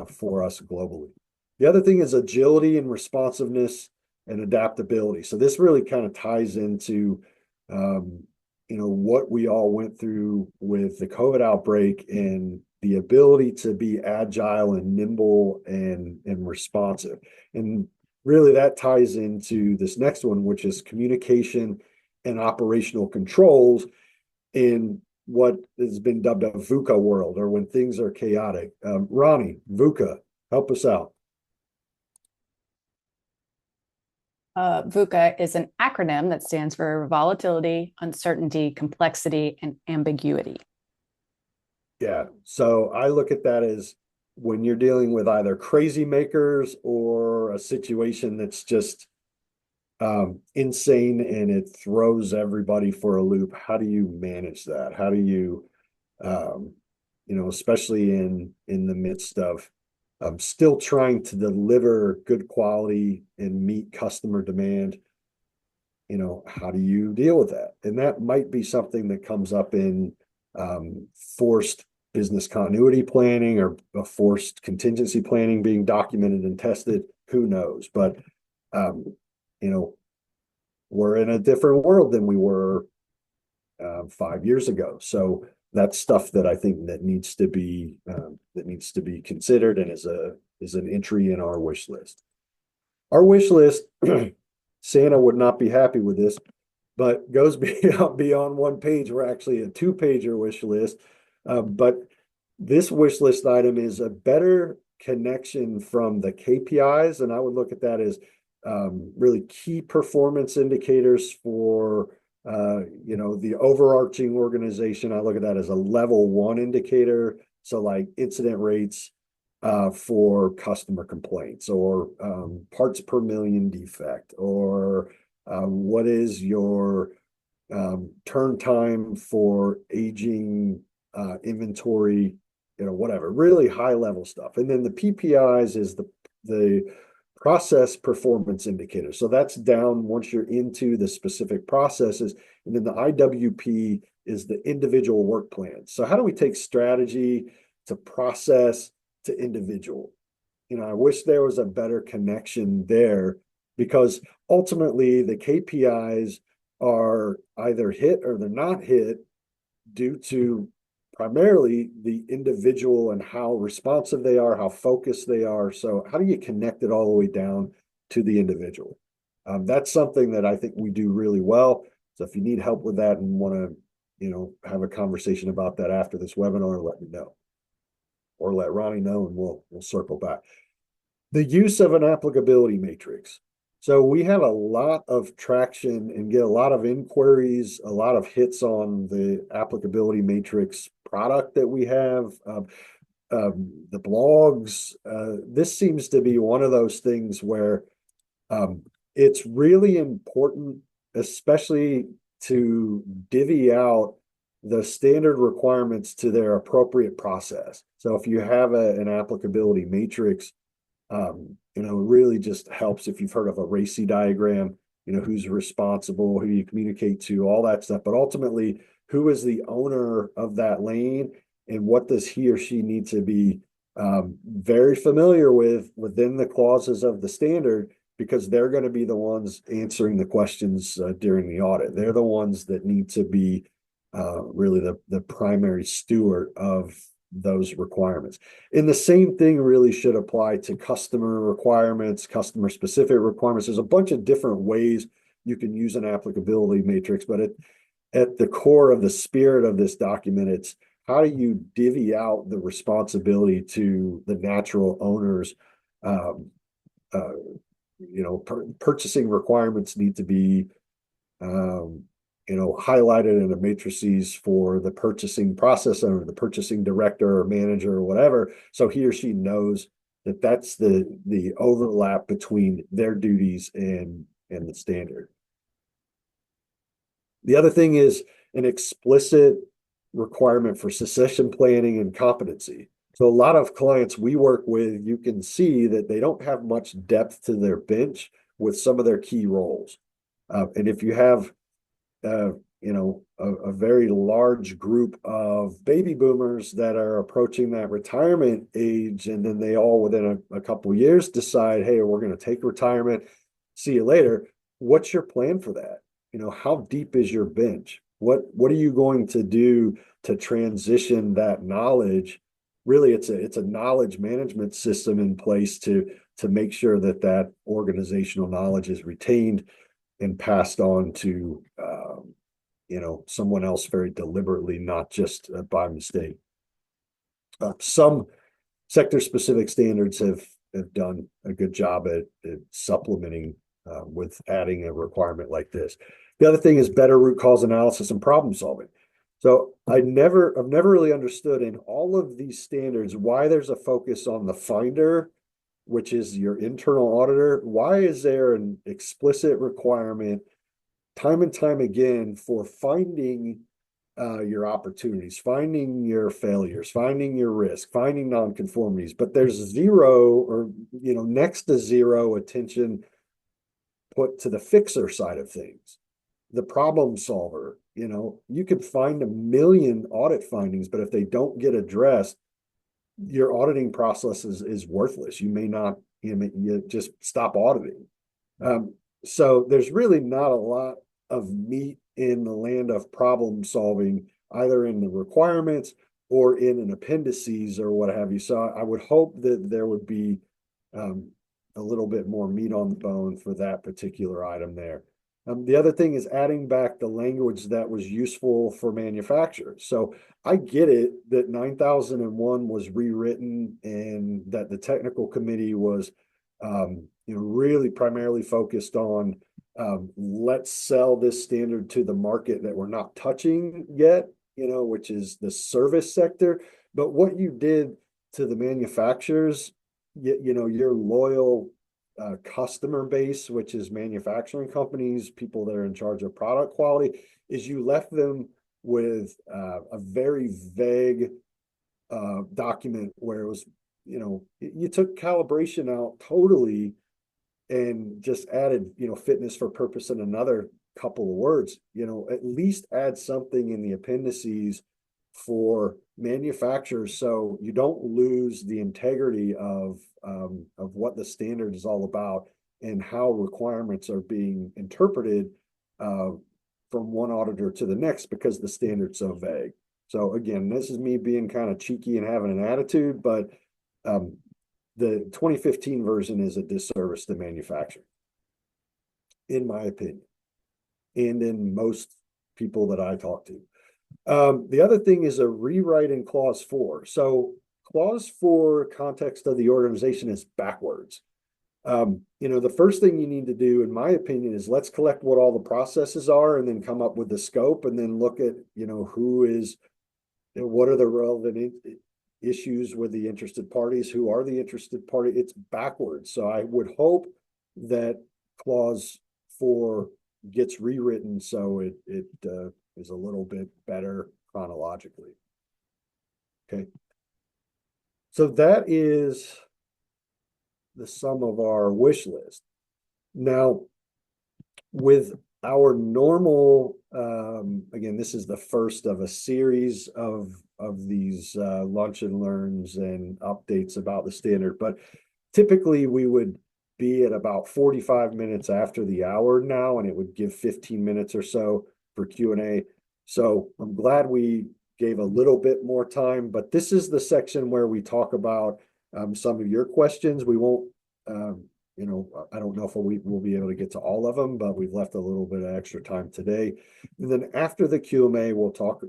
for us globally. The other thing is agility and responsiveness and adaptability. So this really kind of ties into what we all went through with the COVID outbreak and the ability to be agile and nimble and responsive. And really that ties into this next one, which is communication and operational controls in what has been dubbed a VUCA world, or when things are chaotic. Ronnie, VUCA, help us out. VUCA is an acronym that stands for volatility, uncertainty, complexity, and ambiguity. Yeah. So I look at that as when you're dealing with either crazy makers or a situation that's just insane and it throws everybody for a loop. How do you manage that? How do you, especially in the midst of still trying to deliver good quality and meet customer demand? How do you deal with that? And that might be something that comes up in forced business continuity planning or a forced contingency planning being documented and tested. Who knows? But we're in a different world than we were 5 years ago. So that's stuff that I think that needs to be considered and is an entry in our wish list. Our wish list, Santa would not be happy with this, but goes beyond one page. We're actually a 2-pager wish list. But this wish list item is a better connection from the KPIs. And I would look at that as really key performance indicators for, the overarching organization. I look at that as a level 1 indicator. So like incident rates for customer complaints, or parts per million defect, or what is your turn time for aging inventory, whatever, really high level stuff. And then the PPIs is the process performance indicator. So that's down once you're into the specific processes. And then the IWP is the individual work plan. So how do we take strategy to process to individual? I wish there was a better connection there, because ultimately the KPIs are either hit or they're not hit due to primarily the individual and how responsive they are, how focused they are. So how do you connect it all the way down to the individual? That's something that I think we do really well. So if you need help with that and want to, have a conversation about that after this webinar, let me know, or let Ronnie know, and we'll circle back. The use of an applicability matrix. So we have a lot of traction and get a lot of inquiries, a lot of hits on the applicability matrix product that we have. The blogs, this seems to be one of those things where it's really important, especially to divvy out the standard requirements to their appropriate process. So if you have an applicability matrix, really just helps if you've heard of a RACI diagram, who's responsible, who you communicate to, all that stuff. But ultimately, who is the owner of that lane, and what does he or she need to be very familiar with within the clauses of the standard, because they're going to be the ones answering the questions during the audit. They're the ones that need to be really the primary steward of those requirements. And the same thing really should apply to customer requirements, customer specific requirements. There's a bunch of different ways you can use an applicability matrix, but at the core of the spirit of this document, it's how do you divvy out the responsibility to the natural owners? Purchasing requirements need to be highlighted in the matrices for the purchasing process or the purchasing director or manager or whatever. So he or she knows that that's the overlap between their duties and the standard. The other thing is an explicit requirement for succession planning and competency. So a lot of clients we work with, you can see that they don't have much depth to their bench with some of their key roles. And if you have a very large group of baby boomers that are approaching that retirement age, and then they all within a couple of years decide, hey, we're going to take retirement, see you later. What's your plan for that? How deep is your bench? What are you going to do to transition that knowledge? Really, it's a knowledge management system in place to make sure that organizational knowledge is retained and passed on to someone else very deliberately, not just by mistake. Some sector-specific standards have done a good job at supplementing with adding a requirement like this. The other thing is better root cause analysis and problem solving. So I've never really understood in all of these standards why there's a focus on the finder, which is your internal auditor. Why is there an explicit requirement time and time again for finding your opportunities, finding your failures, finding your risk, finding nonconformities, but there's zero or next to zero attention put to the fixer side of things, the problem solver. You could find a million audit findings, but if they don't get addressed, your auditing process is worthless. You may not, you just stop auditing. So there's really not a lot of meat in the land of problem solving, either in the requirements or in an appendices or what have you. So I would hope that there would be a little bit more meat on the bone for that particular item there. The other thing is adding back the language that was useful for manufacturers. So I get it that 9001 was rewritten and that the technical committee was really primarily focused on let's sell this standard to the market that we're not touching yet, which is the service sector. But what you did to the manufacturers, your loyal customer base, which is manufacturing companies, people that are in charge of product quality, is you left them with a very vague document where it was, you took calibration out totally and just added, fitness for purpose in another couple of words. At least add something in the appendices for manufacturers so you don't lose the integrity of what the standard is all about and how requirements are being interpreted from one auditor to the next because the standard's so vague. So again, this is me being kind of cheeky and having an attitude, but the 2015 version is a disservice to manufacturing, in my opinion, and in most people that I talk to. The other thing is a rewrite in clause 4. So clause 4 context of the organization is backwards. The first thing you need to do, in my opinion, is let's collect what all the processes are and then come up with the scope and then look at, who is, what are the relevant issues with the interested parties, who are the interested party. It's backwards. So I would hope that clause 4 gets rewritten so it is a little bit better chronologically. Okay. So that is the sum of our wish list. Now, with our normal, again, this is the first of a series of these lunch and learns and updates about the standard, but typically we would be at about 45 minutes after the hour now, and it would give 15 minutes or so for Q&A. So I'm glad we gave a little bit more time, but this is the section where we talk about some of your questions. We won't, I don't know if we'll be able to get to all of them, but we've left a little bit of extra time today. And then after the Q&A, we'll talk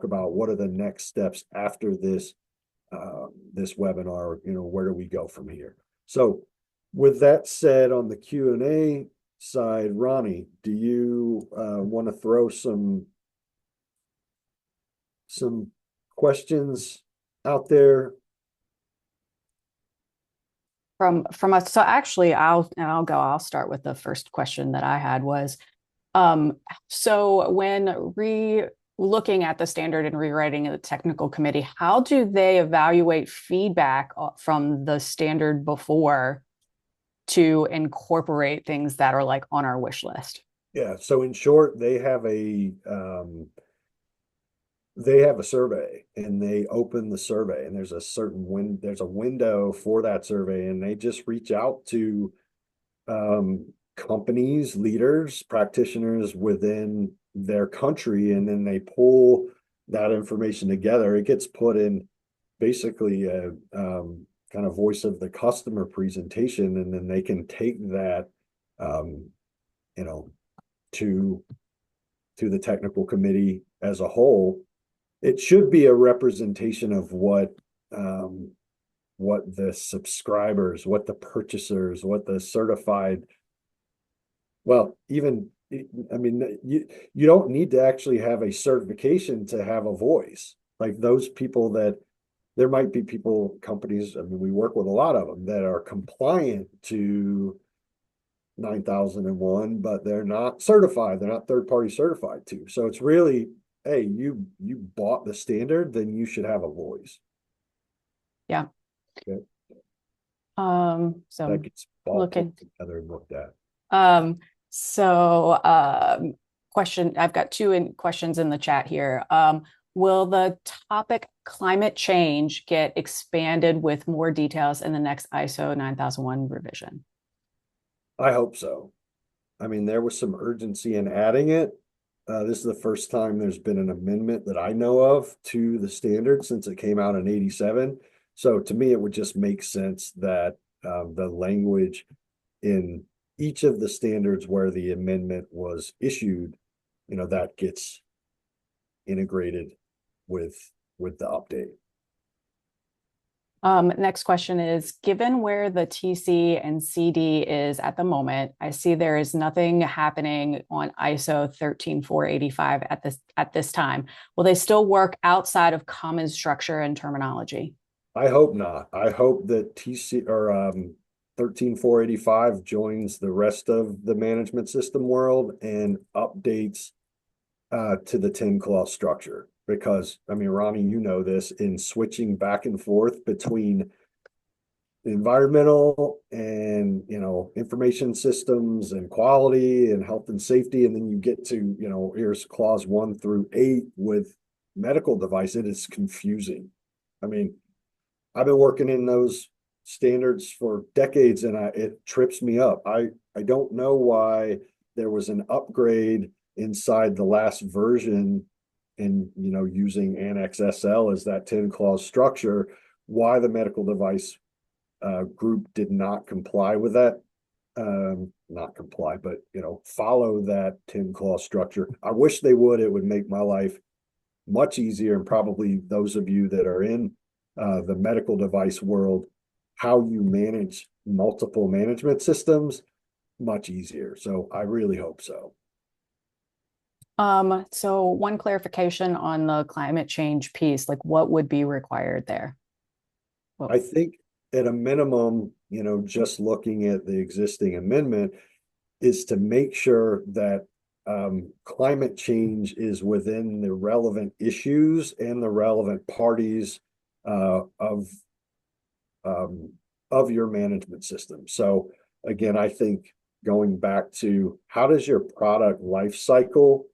about what are the next steps after this this webinar. Where do we go from here? So with that said, on the Q&A side, Ronnie, do you want to throw some questions out there? From us. So actually I'll start with the first question that I had was, so when looking at the standard and rewriting of the technical committee, how do they evaluate feedback from the standard before to incorporate things that are like on our wish list? Yeah, so in short, they have a survey and they open the survey, and there's a window for that survey, and they just reach out to companies, leaders, practitioners within their country, and then they pull that information together. It gets put in basically a kind of voice of the customer presentation, and then they can take that um, you know to the technical committee as a whole. It should be a representation of what the subscribers, what the purchasers, what the certified, well, even, I mean, you don't need to actually have a certification to have a voice. Like those people that, there might be people, companies, I mean, we work with a lot of them that are compliant to 9001, but they're not certified. They're not third party certified too. So it's really, hey, you bought the standard, then you should have a voice. Yeah. Okay. So That gets looking together and looked at. So question, I've got questions in the chat here. Will the topic climate change get expanded with more details in the next ISO 9001 revision? I hope so. I mean, there was some urgency in adding it. This is the first time there's been an amendment that I know of to the standard since it came out in 87. So to me, it would just make sense that the language in each of the standards where the amendment was issued, that gets integrated with the update. Next question is, given where the TC and CD is at the moment, I see there is nothing happening on ISO 13485 at this time. Will they still work outside of common structure and terminology? I hope not. I hope that TC or 13485 joins the rest of the management system world and updates to the 10 clause structure. Because, I mean, Ronnie, you know this, in switching back and forth between environmental and, information systems and quality and health and safety, and then you get to, here's clause 1 through 8 with medical device, it is confusing. I mean, I've been working in those standards for decades, and it trips me up. I don't know why there was an upgrade inside the last version, and using Annex SL as that 10 clause structure, why the medical device group did not comply with that. Not comply, but follow that 10 clause structure. I wish they would. It would make my life much easier, and probably those of you that are in the medical device world, how you manage multiple management systems, much easier. So I really hope so. So one clarification on the climate change piece, like what would be required there? I think at a minimum, just looking at the existing amendment is to make sure that climate change is within the relevant issues and the relevant parties of your management system. So again, I think going back to how does your product life cycle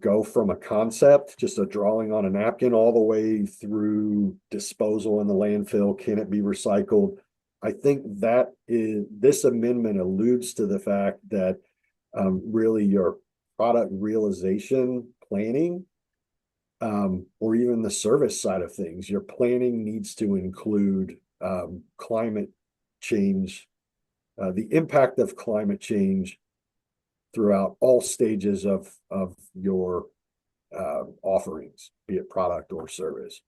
go from a concept, just a drawing on a napkin, all the way through disposal in the landfill? Can it be recycled? I think this amendment alludes to the fact that really your product realization planning, or even the service side of things, your planning needs to include climate change, the impact of climate change throughout all stages of your offerings, be it product or service.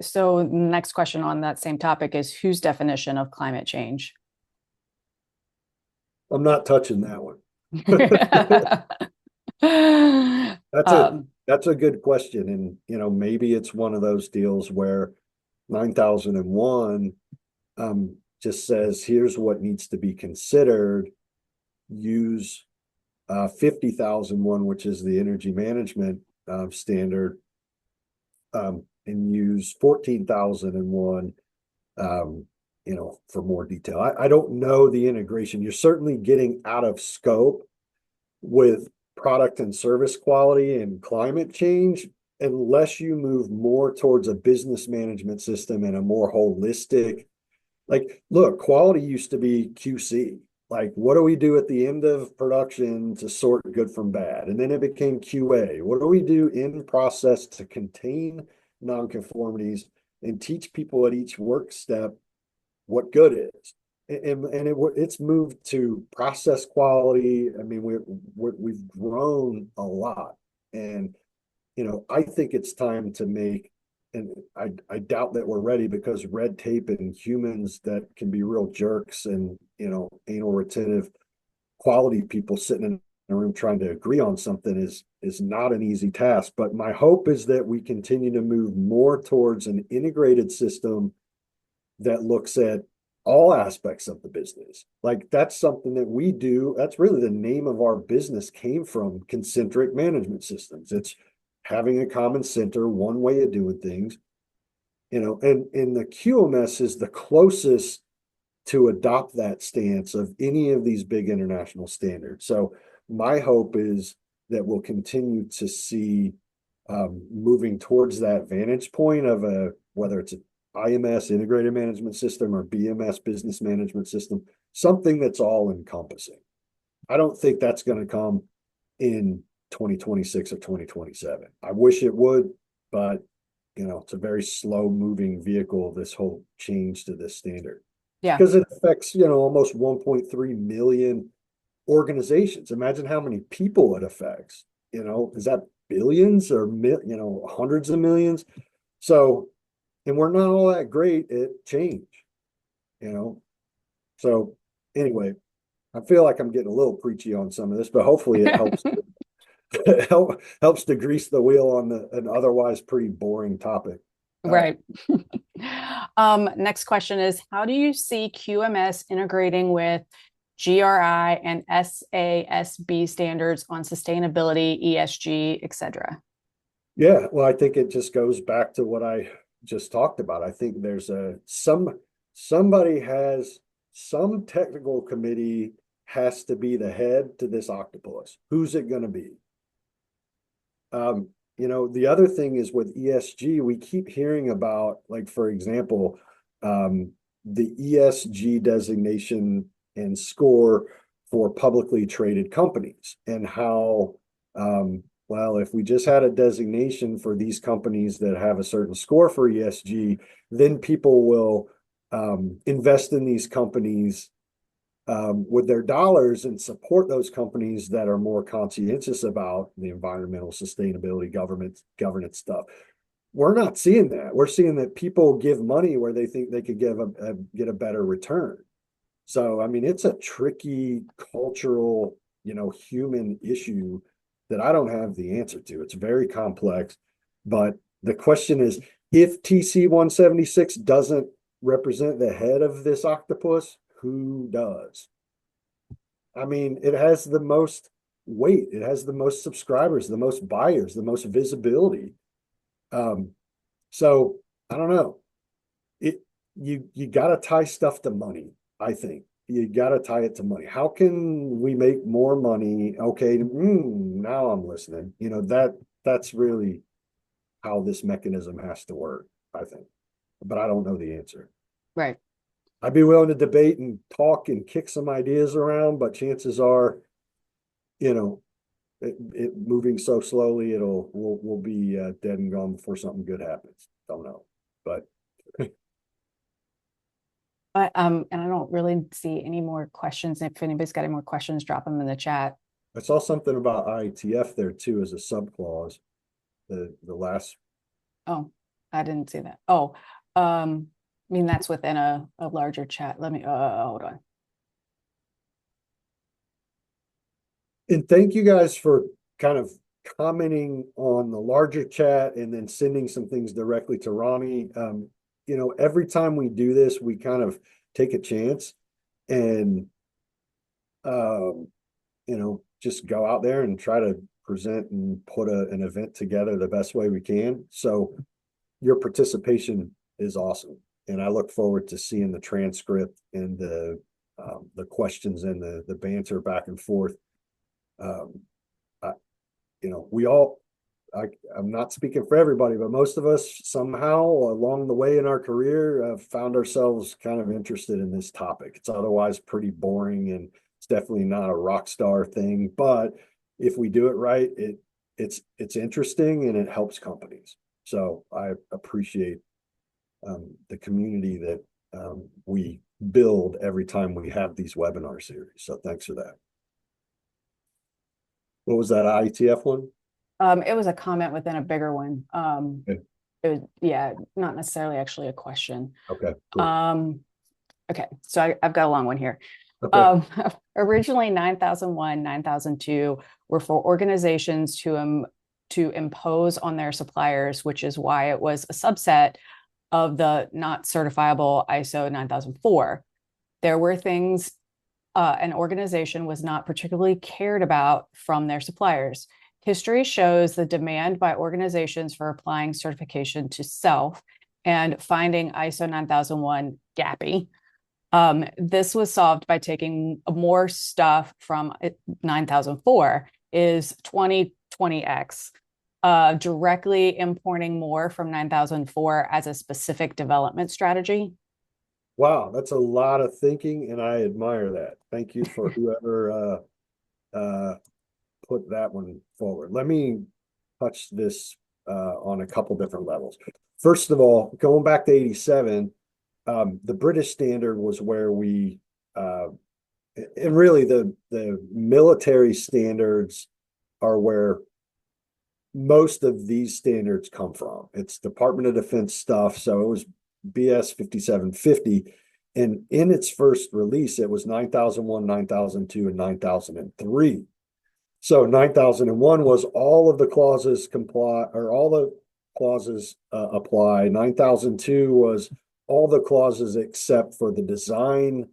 So next question on that same topic is, whose definition of climate change? I'm not touching that one. That's a Um, that's a good question. And maybe it's one of those deals where 9001 just says here's what needs to be considered. Use 50,001, which is the energy management standard, and use 14,001 for more detail. I don't know the integration. You're certainly getting out of scope with product and service quality and climate change unless you move more towards a business management system and a more holistic. Like, look, quality used to be QC. Like, what do we do at the end of production to sort good from bad? And then it became QA. What do we do in process to contain nonconformities and teach people at each work step what good is? It's moved to process quality. I mean, we've grown a lot, and I think it's time to make, and I doubt that we're ready because red tape and humans that can be real jerks and anal retentive quality people sitting in a room trying to agree on something is not an easy task. But my hope is that we continue to move more towards an integrated system that looks at all aspects of the business. Like, that's something that we do. That's really the name of our business came from Concentric Management Systems. It's having a common center, one way of doing things, and the QMS is the closest to adopt that stance of any of these big international standards. So my hope is that we'll continue to see moving towards that vantage point of whether it's an IMS, integrated management system, or BMS, business management system, something that's all encompassing. I don't think that's going to come in 2026 or 2027. I wish it would, but it's a very slow moving vehicle, this whole change to this standard. yeah, Because it affects, almost 1.3 million organizations. Imagine how many people it affects. Is that billions or hundreds of millions? So, and we're not all that great at change, you know. So anyway, I feel like I'm getting a little preachy on some of this, but hopefully it helps helps to grease the wheel on an otherwise pretty boring topic. right. Next question is, how do you see QMS integrating with GRI and SASB standards on sustainability, ESG, etc.? Yeah, well, I think it just goes back to what I just talked about. I think there's somebody has some technical committee has to be the head to this octopus. Who's it going to be? The other thing is with ESG, we keep hearing about, like, for example, the ESG designation and score for publicly traded companies, and how, well, if we just had a designation for these companies that have a certain score for ESG, then people will invest in these companies with their dollars and support those companies that are more conscientious about the environmental sustainability, governance stuff. We're not seeing that. We're seeing that people give money where they think they could get a better return. So, I mean, it's a tricky cultural, human issue that I don't have the answer to. It's very complex. But the question is, if TC 176 doesn't represent the head of this octopus, who does? I mean, it has the most weight, it has the most subscribers, the most buyers, the most visibility. So I don't know. You got to tie stuff to money. I think you got to tie it to money. How can we make more money? Okay, now I'm listening. That's really how this mechanism has to work, I think. But I don't know the answer. Right. I'd be willing to debate and talk and kick some ideas around, but chances are, it moving so slowly, we'll be dead and gone before something good happens. Don't know, but And I don't really see any more questions. If anybody's got any more questions, drop them in the chat. I saw something about IETF there too as a subclause. The last. Oh, I didn't see that. Oh, I mean, that's within a larger chat. Let me hold on. And thank you guys for kind of commenting on the larger chat and then sending some things directly to Ronnie. Every time we do this, we kind of take a chance and, um, just go out there and try to present and put an event together the best way we can. So your participation is awesome. And I look forward to seeing the transcript and the questions and the banter back and forth. Um, I, we all, I'm not speaking for everybody, but most of us somehow along the way in our career found ourselves kind of interested in this topic. It's otherwise pretty boring and it's definitely not a rock star thing, but if we do it right, it's interesting and it helps companies. So I appreciate the community that we build every time we have these webinar series. So thanks for that. What was that IETF one? It was a comment within a bigger one. Okay. It was, yeah, not necessarily actually a question. Okay, cool. Okay, so I've got a long one here. Okay. Originally 9001, 9002 were for organizations to impose on their suppliers, which is why it was a subset of the not certifiable ISO 9004. There were things an organization was not particularly cared about from their suppliers. History shows the demand by organizations for applying certification to self and finding ISO 9001 gappy. This was solved by taking more stuff from 9004 is 2020X, directly importing more from 9004 as a specific development strategy. Wow, that's a lot of thinking, and I admire that. Thank you for whoever put that one forward. Let me touch this on a couple different levels. First of all, going back to 87, the British standard was where we and really the military standards are where most of these standards come from. It's Department of Defense stuff. So it was BS 5750. And in its first release, it was 9001, 9002, and 9003. So 9001 was all of the clauses comply, or all the clauses apply. 9002 was all the clauses except for the design,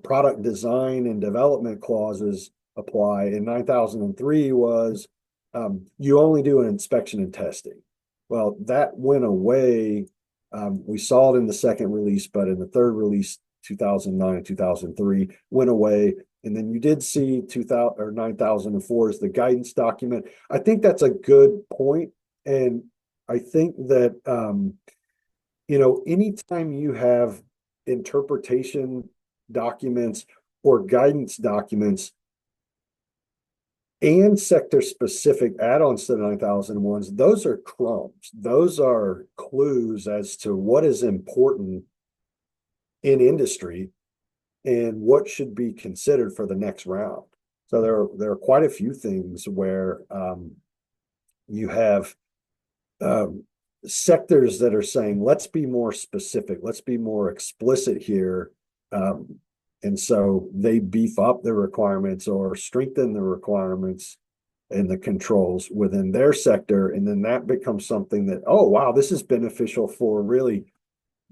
product design and development clauses apply. And 9003 was you only do an inspection and testing. Well, that went away. We saw it in the second release, but in the third release, 2009, 2003, went away. And then you did see 2000 or 9004 as the guidance document. I think that's a good point. And I think that, anytime you have interpretation documents or guidance documents and sector specific add-ons to the 9001s, those are crumbs. Those are clues as to what is important in industry and what should be considered for the next round. So there are quite a few things where you have sectors that are saying, let's be more specific, let's be more explicit here. And so they beef up the requirements or strengthen the requirements and the controls within their sector. And then that becomes something that, oh, wow, this is beneficial for really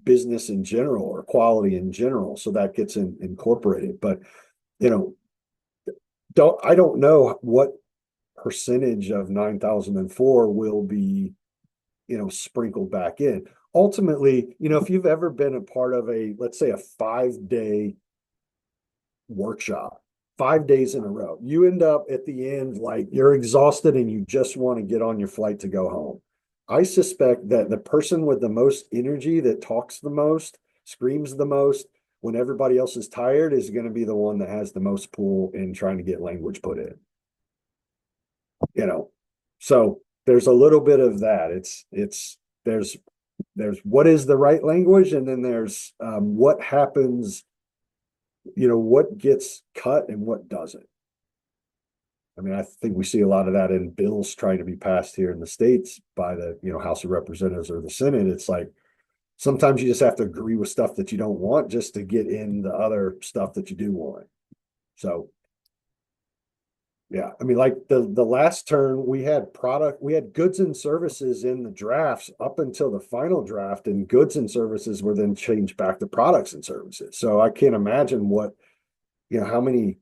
business in general or quality in general. So that gets incorporated. But, I don't know what percentage of 9004 will be, sprinkled back in. Ultimately, if you've ever been a part of let's say a 5-day workshop, 5 days in a row, you end up at the end like you're exhausted and you just want to get on your flight to go home. I suspect that the person with the most energy, that talks the most, screams the most when everybody else is tired, is going to be the one that has the most pull in trying to get language put in. So there's a little bit of that. There's what is the right language, and then there's what happens, what gets cut and what doesn't. I mean, I think we see a lot of that in bills trying to be passed here in the States by the, House of Representatives or the Senate. It's like, sometimes you just have to agree with stuff that you don't want just to get in the other stuff that you do want. So Yeah, I mean, like the last turn, we had goods and services in the drafts up until the final draft, and goods and services were then changed back to products and services. So I can't imagine how many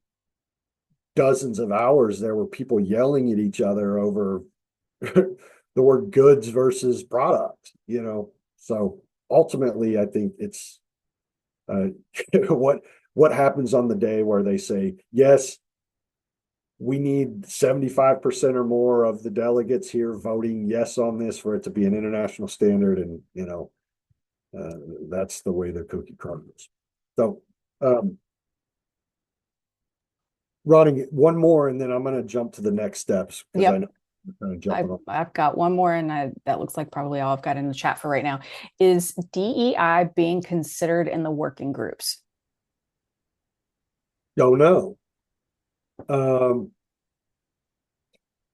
dozens of hours there were people yelling at each other over the word goods versus product, So ultimately, I think it's uh, what happens on the day where they say, yes, we need 75% or more of the delegates here voting yes on this for it to be an international standard. And, that's the way the cookie crumbles. So, Ronnie, one more, and then I'm going to jump to the next steps because I know Yep. we're kind of jumping on. I've got one more, and that looks like probably all I've got in the chat for right now. Is DEI being considered in the working groups? Don't know.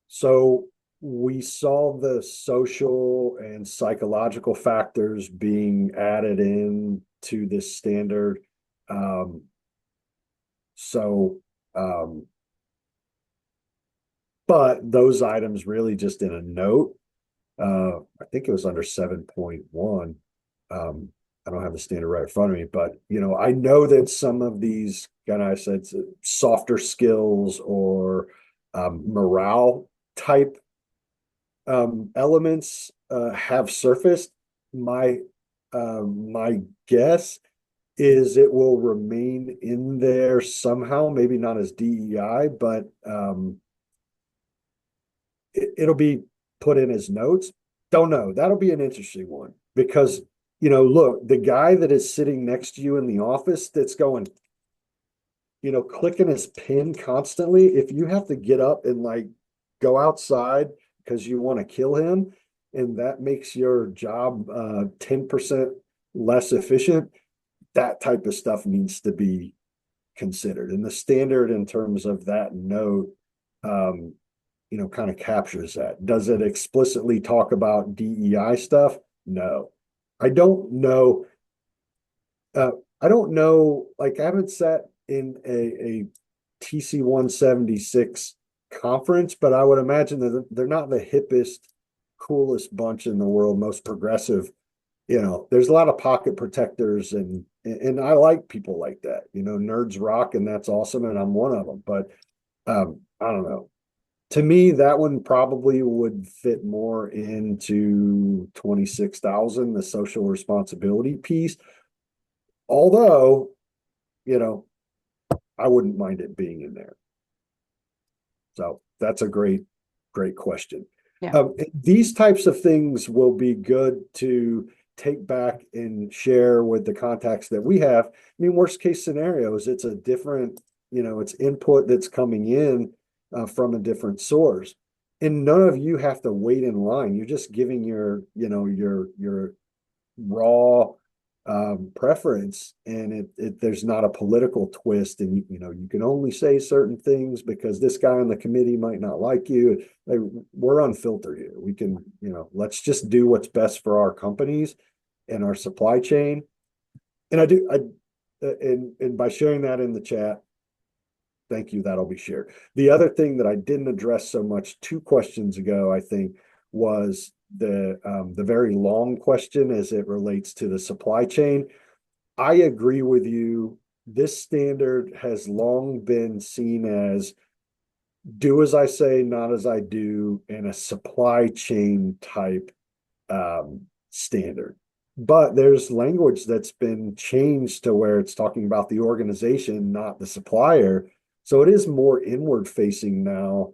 So we saw the social and psychological factors being added in to this standard. Um, so, um, but those items really just in a note, I think it was under 7.1. I don't have the standard right in front of me, but I know that some of these I said softer skills or morale type elements have surfaced. My guess is it will remain in there somehow, maybe not as DEI, but it'll be put in as notes. Don't know. That'll be an interesting one because look, the guy that is sitting next to you in the office that's going, clicking his pin constantly, if you have to get up and like go outside because you want to kill him, and that makes your job 10% less efficient, that type of stuff needs to be considered. And the standard in terms of that note, kind of captures that. Does it explicitly talk about DEI stuff? No. I don't know. Uh, I don't know. Like, I haven't sat in a TC 176 conference, but I would imagine that they're not the hippest, coolest bunch in the world, most progressive. There's a lot of pocket protectors, and I like people like that. Nerds rock, and that's awesome, and I'm one of them. But I don't know. To me, that one probably would fit more into 26,000, the social responsibility piece. Although, you know, I wouldn't mind it being in there. So that's a great question. Yeah. These types of things will be good to take back and share with the contacts that we have. I mean, worst case scenarios, it's a different, it's input that's coming in from a different source. And none of you have to wait in line. You're just giving your raw preference, and there's not a political twist, and you can only say certain things because this guy on the committee might not like you. We're unfiltered here. We can, let's just do what's best for our companies and our supply chain. And and by sharing that in the chat, thank you, that'll be shared. The other thing that I didn't address so much 2 questions ago, I think, was the very long question as it relates to the supply chain. I agree with you. This standard has long been seen as do as I say, not as I do, and a supply chain type standard. But there's language that's been changed to where it's talking about the organization, not the supplier. So it is more inward facing now.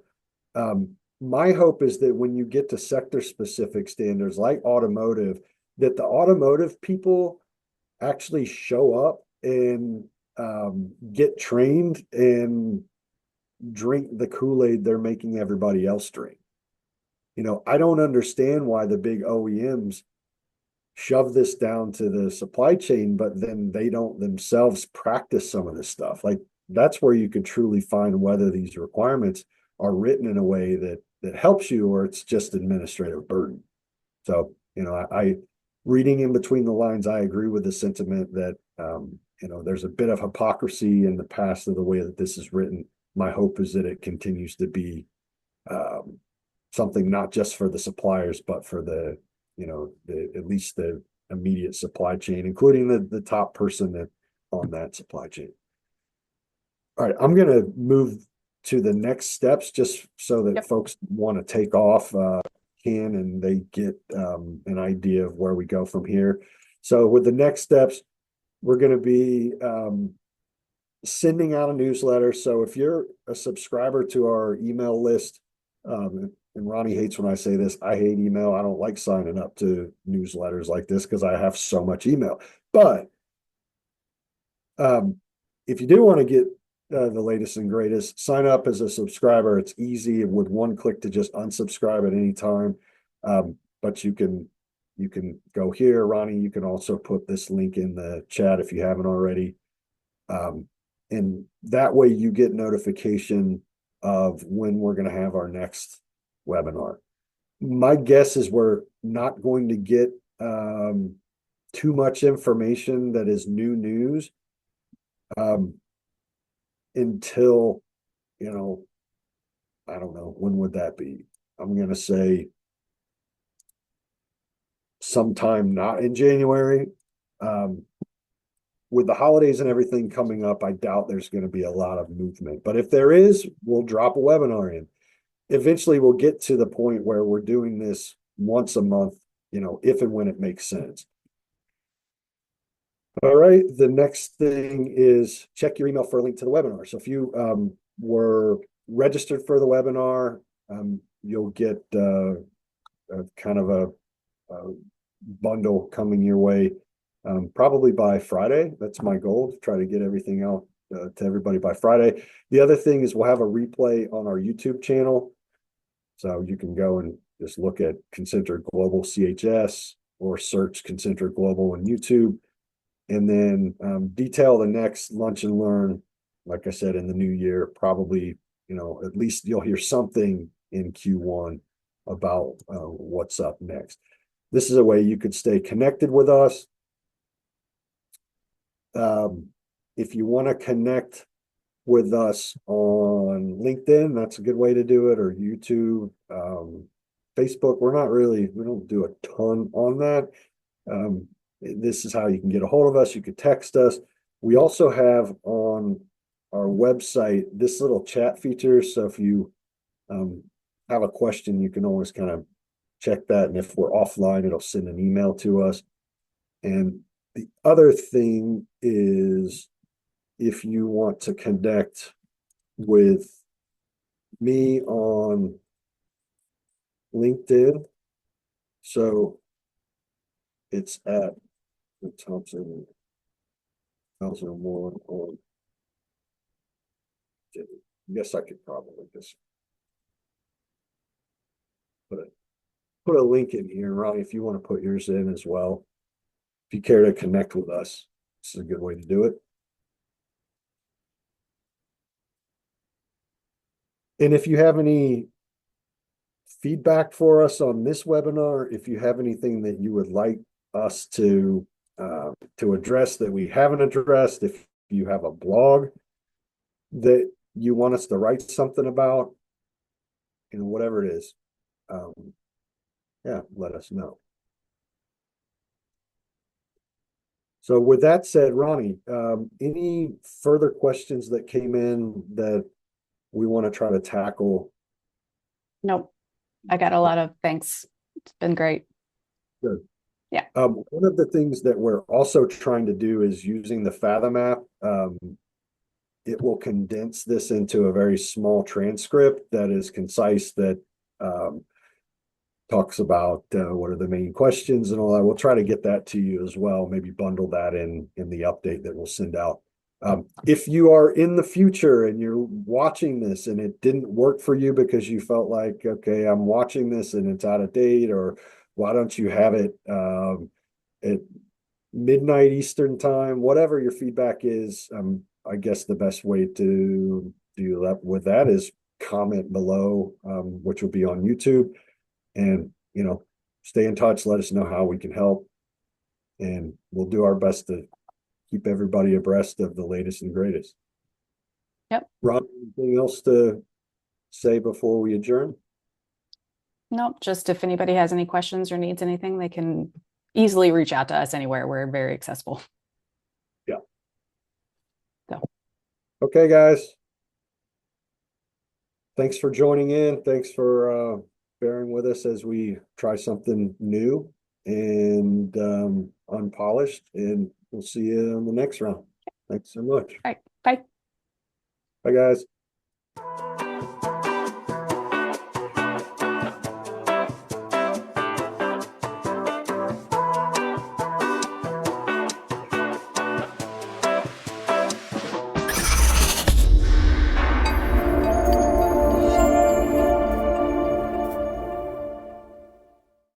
My hope is that when you get to sector specific standards like automotive, that the automotive people actually show up and get trained and drink the Kool-Aid they're making everybody else drink. I don't understand why the big OEMs shove this down to the supply chain, but then they don't themselves practice some of this stuff. Like, that's where you could truly find whether these requirements are written in a way that helps you or it's just administrative burden. So, I reading in between the lines, I agree with the sentiment that there's a bit of hypocrisy in the past of the way that this is written. my hope is that it continues to be something not just for the suppliers, but for the, at least the immediate supply chain, including the top person that on that supply chain. All right, I'm going to move to the next steps just so that folks want to take off can and they get an idea of where we go from here. So with the next steps, we're going to be sending out a newsletter. So if you're a subscriber to our email list, and Ronnie hates when I say this, I hate email. I don't like signing up to newsletters like this because I have so much email. But if you do want to get the latest and greatest, sign up as a subscriber. It's easy with one click to just unsubscribe at any time. But you can go here, Ronnie. You can also put this link in the chat if you haven't already. And that way you get notification of when we're going to have our next webinar. My guess is we're not going to get too much information that is new news until, I don't know, when would that be? I'm going to say sometime not in January. With the holidays and everything coming up, I doubt there's going to be a lot of movement. But if there is, we'll drop a webinar in. Eventually, we'll get to the point where we're doing this once a month, if and when it makes sense. All right, the next thing is check your email for a link to the webinar. So if you were registered for the webinar, you'll get kind of a bundle coming your way. Probably by Friday. That's my goal, to try to get everything out to everybody by Friday. The other thing is we'll have a replay on our YouTube channel. So you can go and just look at Concentric Global CHS or search Concentric Global on YouTube. And then detail the next Lunch and Learn, like I said, in the new year. Probably, at least you'll hear something in Q1 about what's up next. This is a way you could stay connected with us. If you want to connect with us on LinkedIn, that's a good way to do it, or YouTube, Facebook. We don't do a ton on that. This is how you can get a hold of us. You could text us. We also have on our website this little chat feature. So if you have a question, you can always kind of check that. And if we're offline, it'll send an email to us. And the other thing is, if you want to connect with me on LinkedIn, so it's at Thompson 1001 on. I guess I could probably just put a link in here, Ronnie, if you want to put yours in as well. If you care to connect with us, this is a good way to do it. And if you have any feedback for us on this webinar, if you have anything that you would like us to address that we haven't addressed, if you have a blog that you want us to write something about, whatever it is, let us know. So with that said, Ronnie, any further questions that came in that we want to try to tackle? Nope. I got a lot of thanks. It's been great. Good. Yeah. One of the things that we're also trying to do is using the Fathom app. It will condense this into a very small transcript that is concise, that talks about what are the main questions and all that. We'll try to get that to you as well. Maybe bundle that in the update that we'll send out. If you are in the future and you're watching this and it didn't work for you because you felt like, okay, I'm watching this and it's out of date, or why don't you have it at midnight Eastern time, whatever your feedback is, I guess the best way to do that with that is comment below, which will be on YouTube. And, stay in touch. Let us know how we can help. And we'll do our best to keep everybody abreast of the latest and greatest. Yep. Ron, anything else to say before we adjourn? Nope. Just if anybody has any questions or needs anything, they can easily reach out to us anywhere. We're very accessible. Yeah. So. Okay, guys. Thanks for joining in. Thanks for bearing with us as we try something new and unpolished. And we'll see you on the next round. Thanks so much. All right. Bye. Bye, guys.